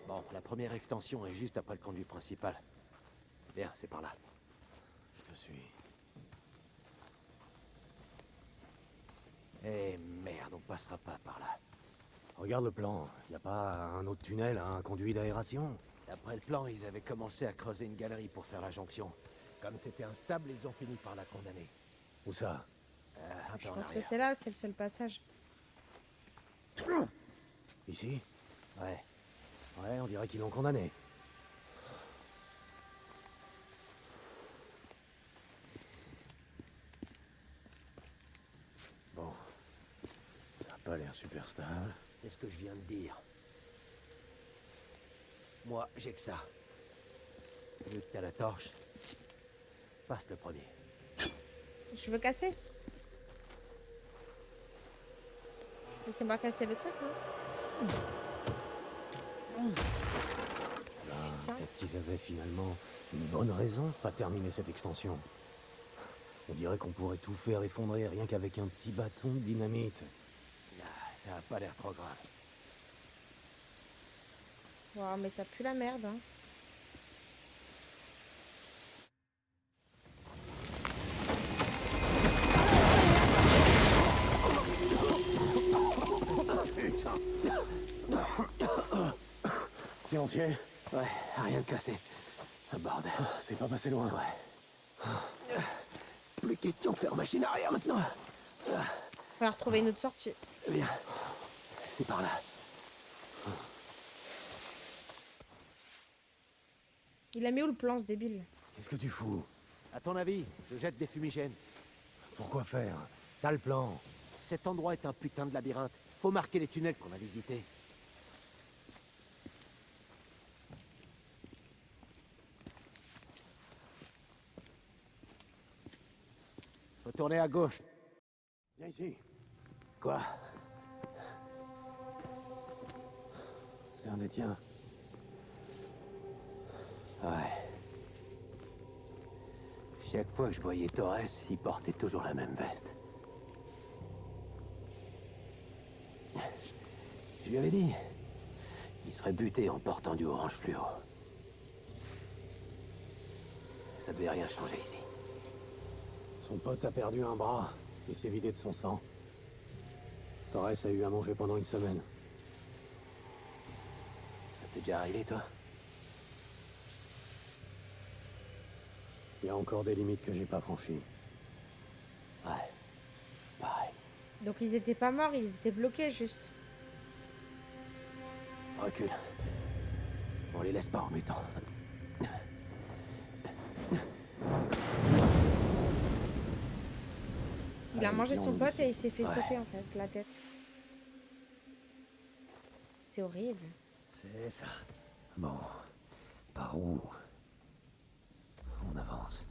Bon, la première extension est juste après le conduit principal. Viens, c'est par là. Je te suis. Eh merde, on passera pas par là. Regarde le plan. Y a pas un autre tunnel, un conduit d'aération? D'après le plan, ils avaient commencé à creuser une galerie pour faire la jonction. Comme c'était instable, ils ont fini par la condamner. Où ça? Un peu Je en pense que arrière. c'est là, c'est le seul passage. Ici? Ouais. Ouais, on dirait qu'ils l'ont condamné. Bon. Ça a pas l'air super stable. C'est ce que je viens de dire. Moi, j'ai que ça. Vu que t'as la torche, passe le premier. Je veux casser. Laissez-moi casser le truc, non? Peut-être qu'ils avaient finalement une bonne raison de pas terminer cette extension. On dirait qu'on pourrait tout faire effondrer rien qu'avec un petit bâton de dynamite. Ça a pas l'air trop grave. Wow, mais ça pue la merde, hein. Putain! T'es entier? Ouais, rien de cassé. Un bordel. C'est pas passé loin. Ouais. Plus question de faire machine arrière maintenant. On va retrouver une autre sortie. Viens. C'est par là. Il a mis où le plan, ce débile? Qu'est-ce que tu fous? À ton avis, je jette des fumigènes. Pourquoi faire? T'as le plan. Cet endroit est un putain de labyrinthe. Faut marquer les tunnels qu'on a visités. Faut tourner à gauche. Viens ici. Quoi? C'est un des tiens. Ouais. Chaque fois que je voyais Torres, il portait toujours la même veste. Je lui avais dit qu'il serait buté en portant du orange fluo. Ça devait rien changer ici. Son pote a perdu un bras. Il s'est vidé de son sang. Torres a eu à manger pendant une semaine. Ça t'est déjà arrivé, toi? Il y a encore des limites que j'ai pas franchies. Ouais. Pareil. Donc ils étaient pas morts, ils étaient bloqués juste. Recule. On les laisse pas en mutant. Il a Allez, mangé viens, son on pote ici. et il s'est fait Ouais. sauter en fait, la tête. C'est horrible. C'est ça. Bon. Par où? On avance.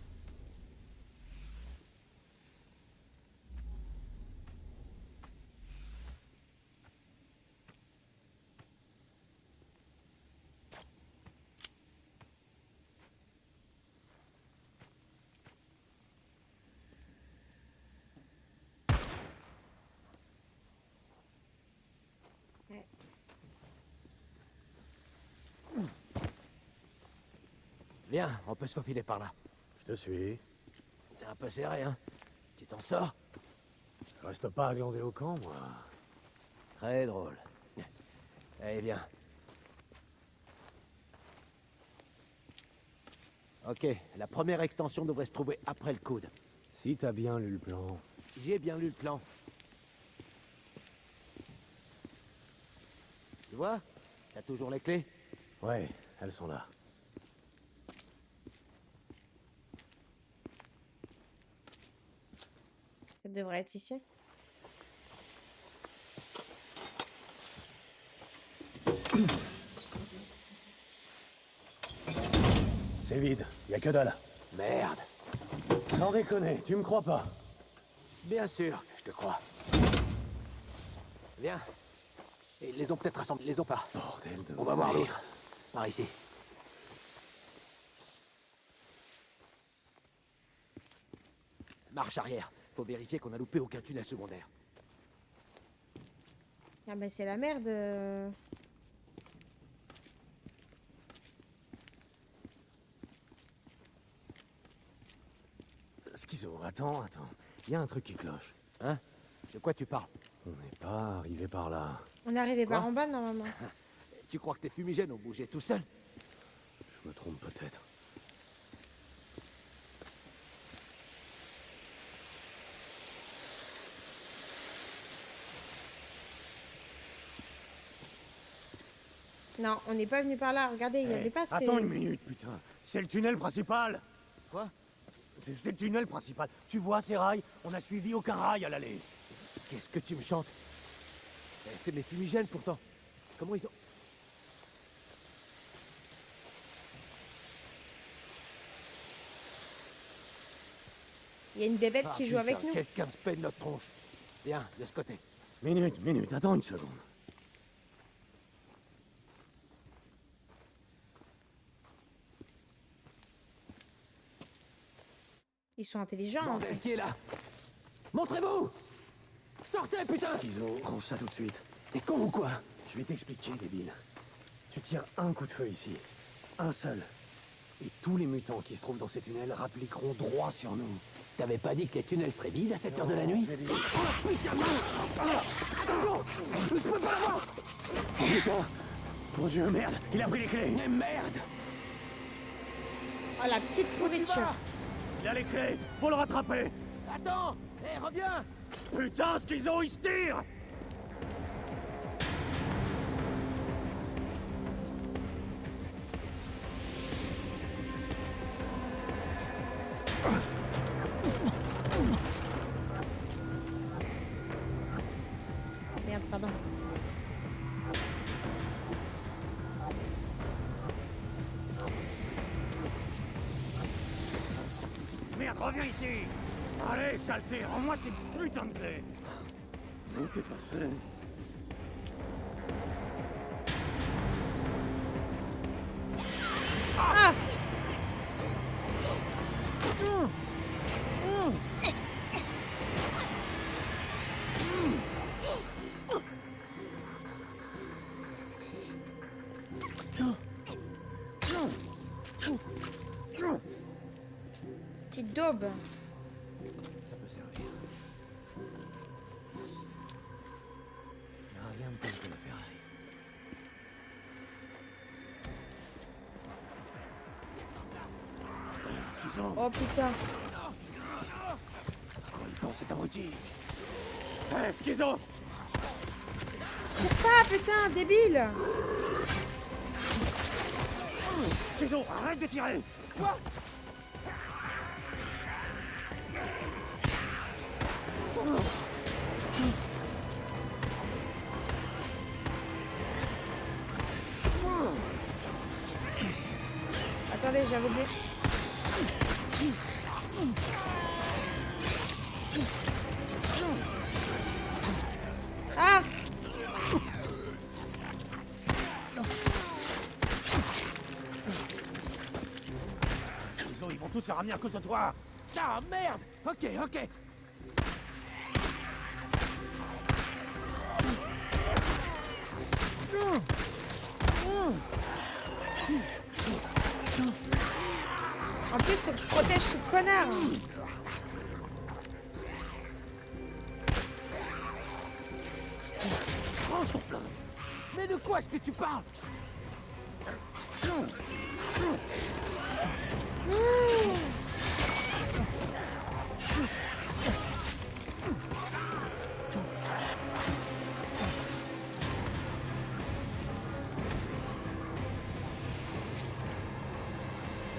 Viens, on peut se faufiler par là. Je te suis. C'est un peu serré, hein? Tu t'en sors? Je reste pas à glander au camp, moi. Très drôle. Allez, viens. Ok, la première extension devrait se trouver après le coude. Si t'as bien lu le plan. J'ai bien lu le plan. Tu vois? T'as toujours les clés? Ouais, elles sont là. Ça devrait être ici. C'est vide, y a que dalle. Merde. Sans déconner, tu me crois pas? Bien sûr que je te crois. Viens. Ils les ont peut-être rassemblés, ils les ont pas. Bordel de... On va voir l'autre. Par ici. Marche arrière. Faut vérifier qu'on a loupé aucun tunnel secondaire. Ah bah c'est la merde. Schizo, attends. Y a un truc qui cloche. Hein? De quoi tu parles? On n'est pas arrivé par là. On est arrivé par Quoi en bas, normalement. Tu crois que tes fumigènes ont bougé tout seuls? Je me trompe peut-être. Non, on n'est pas venu par là. Regardez, il y avait pas ces... Attends une minute, putain. C'est le tunnel principal. Quoi? C'est le tunnel principal. Tu vois ces rails? On n'a suivi aucun rail à l'aller. Qu'est-ce que tu me chantes? C'est mes fumigènes pourtant. Comment ils ont... Il y a une bébête qui joue avec nous. Quelqu'un se peine notre tronche. Viens, de ce côté. Minute, attends une seconde. Ils sont intelligents. Hein. Bordel, qui est là? Montrez-vous! Sortez, putain! Schizo, range ça tout de suite. T'es con ou quoi? Je vais t'expliquer, débile. Tu tires un coup de feu ici. Un seul. Et tous les mutants qui se trouvent dans ces tunnels rappliqueront droit sur nous. T'avais pas dit que les tunnels seraient vides à cette heure de la nuit? Oh putain, non! Attention! Je peux pas l'avoir! Oh putain! Mon Dieu, merde! Il a pris les clés! Mais merde! Oh, la petite pourriture. Il a les clés! Faut le rattraper! Attends! Hé, reviens! Putain, Schizo, il se tire! Merde, pardon. Merde, reviens ici! Allez, saleté, rends-moi ces putains de clés! Où t'es passé? Ah! Petite daube. Ça peut servir. Y a rien de tel que la ferraille. Bordel, Schizo! Oh putain. Quoi il pense cet abruti? Hé, Schizo! Tire pas, putain, débile. Schizo, arrête de tirer! Quoi? Attendez, j'avais oublié. Ah! Schizo, ils vont tous se ramener à cause de toi! Ah merde! Ok. En plus, faut que je protège ce connard. Range ton flingue! Mais de quoi est-ce que tu parles?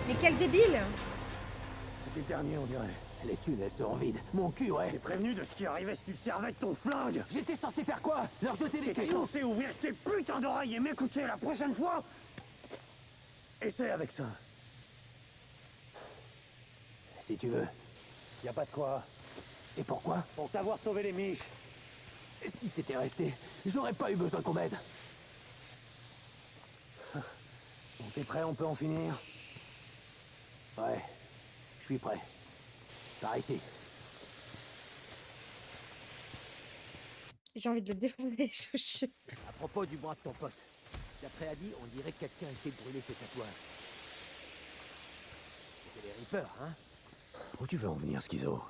Mais quel débile! C'était le dernier, on dirait. Les tunnels seront vides. Mon cul, ouais. T'es prévenu de ce qui arrivait si tu te servais de ton flingue? J'étais censé faire quoi? Leur jeter des T'étais cailloux? censé ouvrir tes putains d'oreilles et m'écouter la prochaine fois? Essaie avec ça. Si tu veux. Y a pas de quoi. Et pourquoi? Pour t'avoir sauvé les miches. Si t'étais resté, j'aurais pas eu besoin qu'on m'aide. Bon, t'es prêt, on peut en finir? Ouais, je suis prêt. Par ici. J'ai envie de le défoncer, je vous jure. À propos du bras de ton pote. D'après Adi, on dirait que quelqu'un essaie de brûler ses tatouages. C'était les Reapers, hein? Où tu veux en venir, Schizo?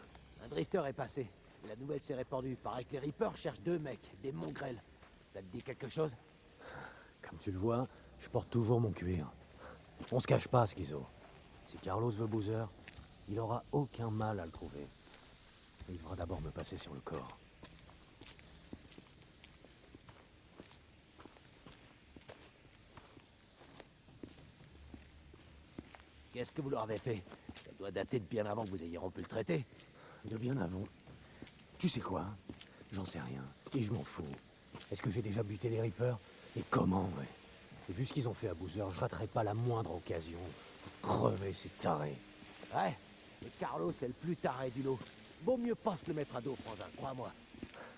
Un drifter est passé. La nouvelle s'est répandue. Paraît que les Reapers cherchent 2 mecs, des mongrels. Ça te dit quelque chose? Comme tu le vois, je porte toujours mon cuir. On se cache pas, Schizo. Si Carlos veut Boozer, il aura aucun mal à le trouver. Mais il devra d'abord me passer sur le corps. Qu'est-ce que vous leur avez fait? Ça doit dater de bien avant que vous ayez rompu le traité. De bien avant. Tu sais quoi? J'en sais rien. Et je m'en fous. Est-ce que j'ai déjà buté les Reapers? Et comment, ouais? Et vu ce qu'ils ont fait à Boozer, je raterai pas la moindre occasion. Crever, c'est taré. Ouais, mais Carlos est le plus taré du lot. Vaut mieux pas se le mettre à dos, frangin, crois-moi.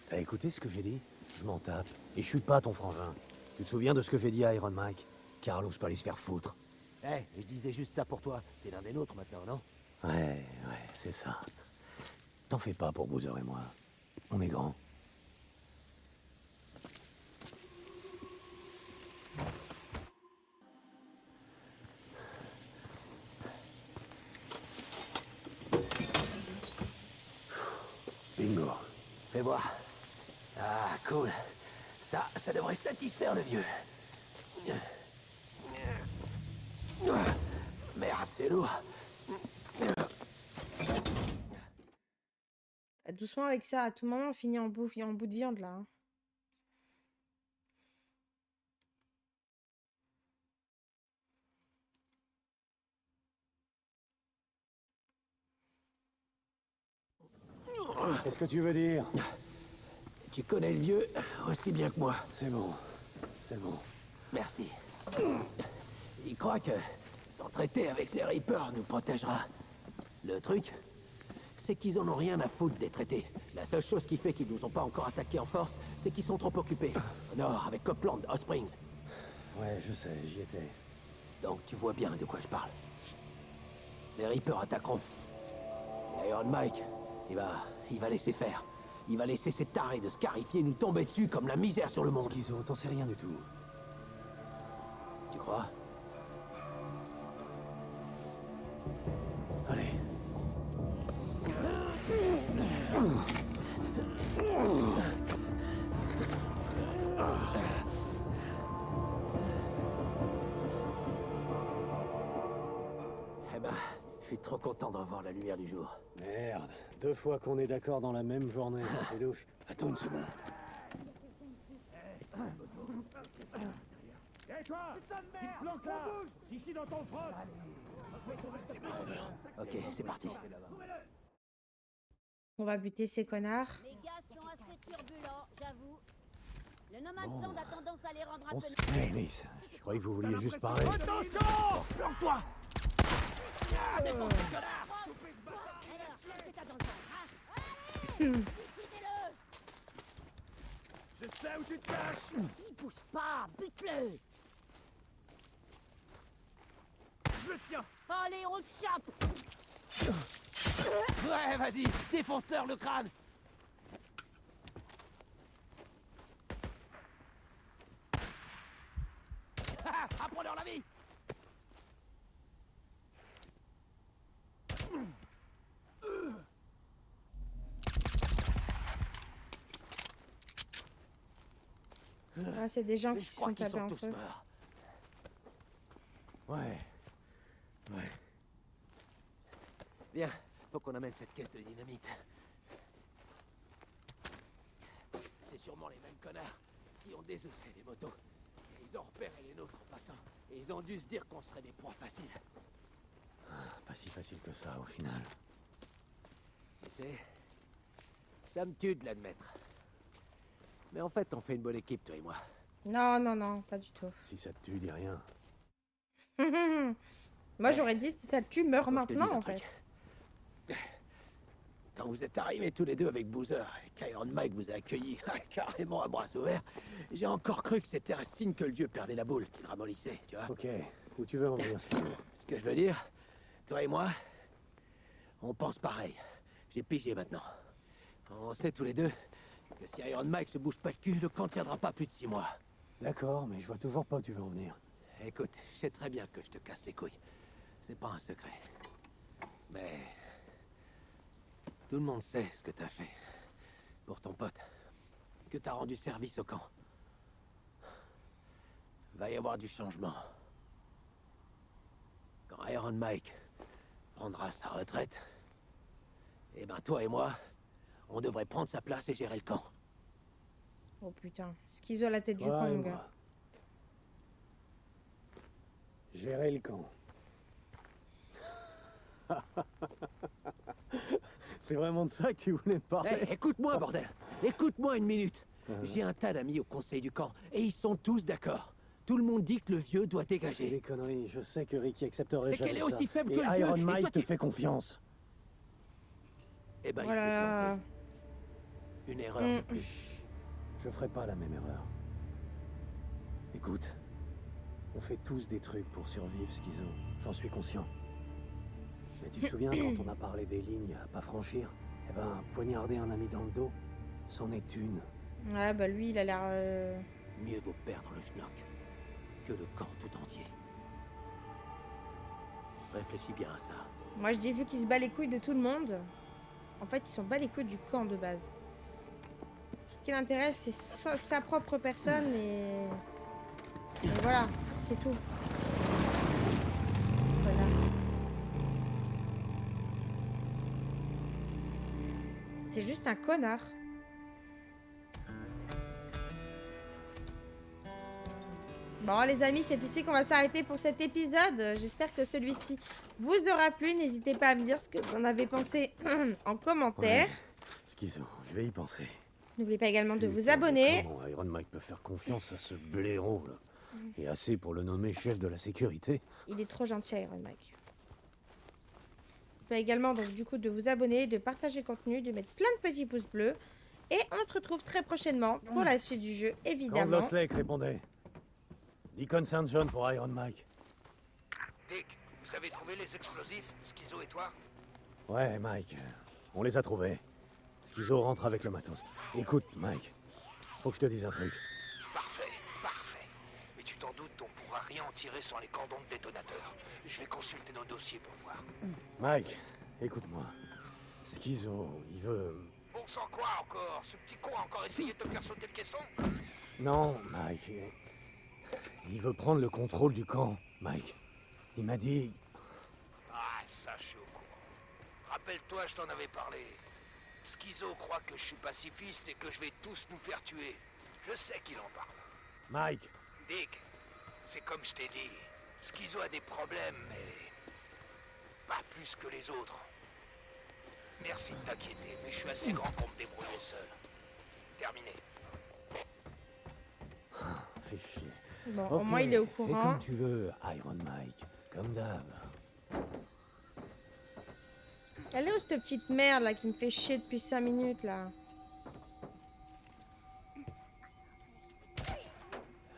T'as écouté ce que j'ai dit? Je m'en tape. Et je suis pas ton frangin. Tu te souviens de ce que j'ai dit à Iron Mike? Carlos peut aller se faire foutre. Je disais juste ça pour toi. T'es l'un des nôtres maintenant, non? Ouais, c'est ça. T'en fais pas pour Boozer et moi. On est grands. Bingo. Fais voir. Ah, cool. Ça devrait satisfaire le vieux. Merde, c'est lourd. Doucement avec ça, à tout moment on finit en bout de viande là, hein. Qu'est-ce que tu veux dire? Tu connais le vieux aussi bien que moi. C'est bon. C'est bon. Merci. Il croit que son traité avec les Reapers nous protégera. Le truc, c'est qu'ils en ont rien à foutre des traités. La seule chose qui fait qu'ils nous ont pas encore attaqués en force, c'est qu'ils sont trop occupés. Au nord, avec Copeland, Hot Springs. Ouais, je sais, j'y étais. Donc tu vois bien de quoi je parle. Les Reapers attaqueront. Et Iron Mike, il va laisser faire. Il va laisser ces tarés de scarifiés nous tomber dessus comme la misère sur le monde. Schizo, t'en sais rien du tout. Tu crois? Allez. Eh ben, je suis trop content de revoir la lumière du jour. Merde, 2 fois qu'on est d'accord dans la même journée, c'est louche. Attends une seconde. Hé toi! Putain de merde! Planque là! Ici dans ton front! Ok, c'est parti. On va buter ces connards. Les gars sont assez turbulents, j'avoue. Le Nomadland a tendance à les rendre un On peu... se... Hey, Liz, je croyais que vous vouliez juste parler. Attention! Planque-toi! Alors, qu'est-ce que t'as dans le ventre, hein? Allez! Butez-le! Je sais où tu te caches! Il bouge pas, bute-le! Je le tiens! Allez, on le chope! Ouais, vas-y, défonce-leur le crâne. Apprends-leur la vie. Ah, c'est des gens Mais qui je se crois sont qu'ils tapés sont entre tous eux. morts. Ouais. Bien, faut qu'on amène cette caisse de dynamite. C'est sûrement les mêmes connards qui ont désossé les motos. Et ils ont repéré les nôtres en passant. Et ils ont dû se dire qu'on serait des proies faciles. Pas si facile que ça, au final. Tu sais, ça me tue de l'admettre. Mais en fait, on fait une bonne équipe, toi et moi. Non, pas du tout. Si ça te tue, dis rien. Moi, j'aurais dit, si ça tue, meurs Faut que je te dise maintenant, un en truc. fait. Quand vous êtes arrivés tous les deux avec Boozer et qu'Iron Mike vous a accueillis carrément à bras ouverts, j'ai encore cru que c'était un signe que le vieux perdait la boule, qu'il ramollissait, tu vois. Ok, où tu veux en venir, Schizo? Ce que je veux dire, toi et moi, on pense pareil. J'ai pigé maintenant. On sait tous les deux que si Iron Mike se bouge pas le cul, le camp tiendra pas plus de 6 mois. D'accord, mais je vois toujours pas où tu veux en venir. Écoute, je sais très bien que je te casse les couilles. C'est pas un secret. Mais... tout le monde sait ce que t'as fait. pour ton pote, que t'as rendu service au camp. Va y avoir du changement. Quand Iron Mike prendra sa retraite, eh ben toi et moi, on devrait prendre sa place et gérer le camp. Oh putain, Schizo à la tête du Toi camp, et mon moi. gars. Gérer le camp. C'est vraiment de ça que tu voulais me parler? Hey, écoute-moi, bordel. Écoute-moi une minute. J'ai un tas d'amis au conseil du camp, et ils sont tous d'accord. Tout le monde dit que le vieux doit C'est dégager. des conneries, je sais que Ricky accepterait C'est jamais qu'elle est ça. aussi faible Et que le vieux, Iron et Mike toi, te tu- fait confiance. Eh ben, il Voilà. s'est planté. Une erreur de plus. Je ferai pas la même erreur. Écoute, on fait tous des trucs pour survivre, Schizo. J'en suis conscient. Mais tu te souviens quand on a parlé des lignes à pas franchir? Eh ben, poignarder un ami dans le dos, c'en est une. Ouais, bah lui, il a l'air... Mieux vaut perdre le schnock que le camp tout entier. Réfléchis bien à ça. Moi, je dis, vu qu'il se bat les couilles de tout le monde, en fait, ils sont bat les couilles du camp de base. Ce qui l'intéresse, c'est sa propre personne et voilà, c'est tout. Voilà. C'est juste un connard. Bon les amis, c'est ici qu'on va s'arrêter pour cet épisode. J'espère que celui-ci vous aura plu. N'hésitez pas à me dire ce que vous en avez pensé en commentaire. Ouais. Schizo, je vais y penser. N'oubliez pas également de vous Putain, mais abonner. comment Iron Mike peut faire confiance à ce blaireau, là? Et assez pour le nommer chef de la sécurité. Il est trop gentil, Iron Mike. N'oubliez pas également donc du coup de vous abonner, de partager le contenu, de mettre plein de petits pouces bleus. Et on se retrouve très prochainement pour la suite du jeu, Quand évidemment. Lost Lake répondait. Deacon St. John pour Iron Mike. Dick, vous avez trouvé les explosifs, Schizo et toi? Ouais, Mike, on les a trouvés. Schizo rentre avec le matos. Écoute, Mike, faut que je te dise un truc. Parfait, parfait. Mais tu t'en doutes, on pourra rien en tirer sans les cordons de détonateur. Je vais consulter nos dossiers pour voir. Mike, écoute-moi. Schizo, il veut... Bon sang quoi encore? Ce petit con a encore essayé de te faire sauter le caisson? Non, Mike. Il veut prendre le contrôle du camp, Mike. Il m'a dit... Ah, ça, je suis au courant. Rappelle-toi, je t'en avais parlé. Schizo croit que je suis pacifiste et que je vais tous nous faire tuer. Je sais qu'il en parle. Mike, Dick, c'est comme je t'ai dit. Schizo a des problèmes, mais... pas plus que les autres. Merci de t'inquiéter, mais je suis assez grand pour me débrouiller seul. Terminé. fais chier. Bon, Ok, au moins il est au fais courant. comme tu veux, Iron Mike. Comme d'hab. Elle est où cette petite merde là qui me fait chier depuis 5 minutes là?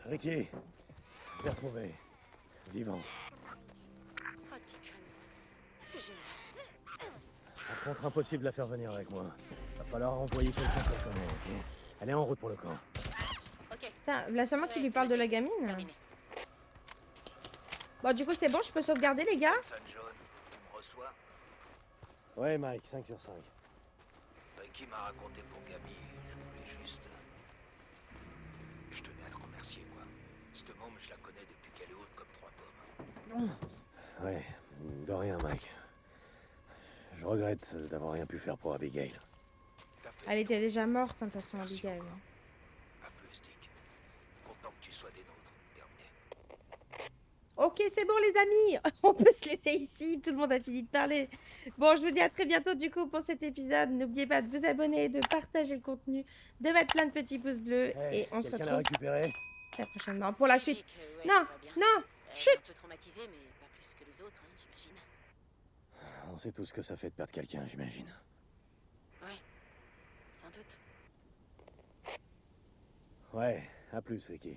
Ricky, je l'ai retrouvée. Vivante. Oh, Deacon. C'est génial. Par contre, impossible de la faire venir avec moi. Va falloir envoyer quelqu'un qu'elle connaît, ok? Elle est en route pour le camp. Ok. Putain, là c'est moi qui lui c'est parle de noté. la gamine. Terminé. Bon du coup c'est bon, je peux sauvegarder les gars? San John, tu me reçois? Ouais, Mike, 5 sur 5. Ricky m'a raconté pour Gabi, je voulais juste... Je tenais à te remercier, quoi. Cette môme, je la connais depuis qu'elle est haute comme 3 pommes. Ouais, de rien, Mike. Je regrette d'avoir rien pu faire pour Abigail. T'as fait Elle était déjà morte, hein, de toute façon, Merci Abigail. encore. À plus, Dick. Content que tu sois des nôtres. Terminé. Ok, c'est bon les amis, on peut se laisser ici, tout le monde a fini de parler. Bon, je vous dis à très bientôt du coup pour cet épisode. N'oubliez pas de vous abonner, de partager le contenu, de mettre plein de petits pouces bleus et on se Quelqu'un l'a retrouve récupéré? très prochainement pour la Salut, suite. Dick. Ouais, Non, tout va bien. non, Elle est chut. un peu traumatisée, mais pas plus que les autres, hein, j'imagine. On sait tous ce que ça fait de perdre quelqu'un, j'imagine. Ouais, sans doute. Ouais, à plus, Ricky.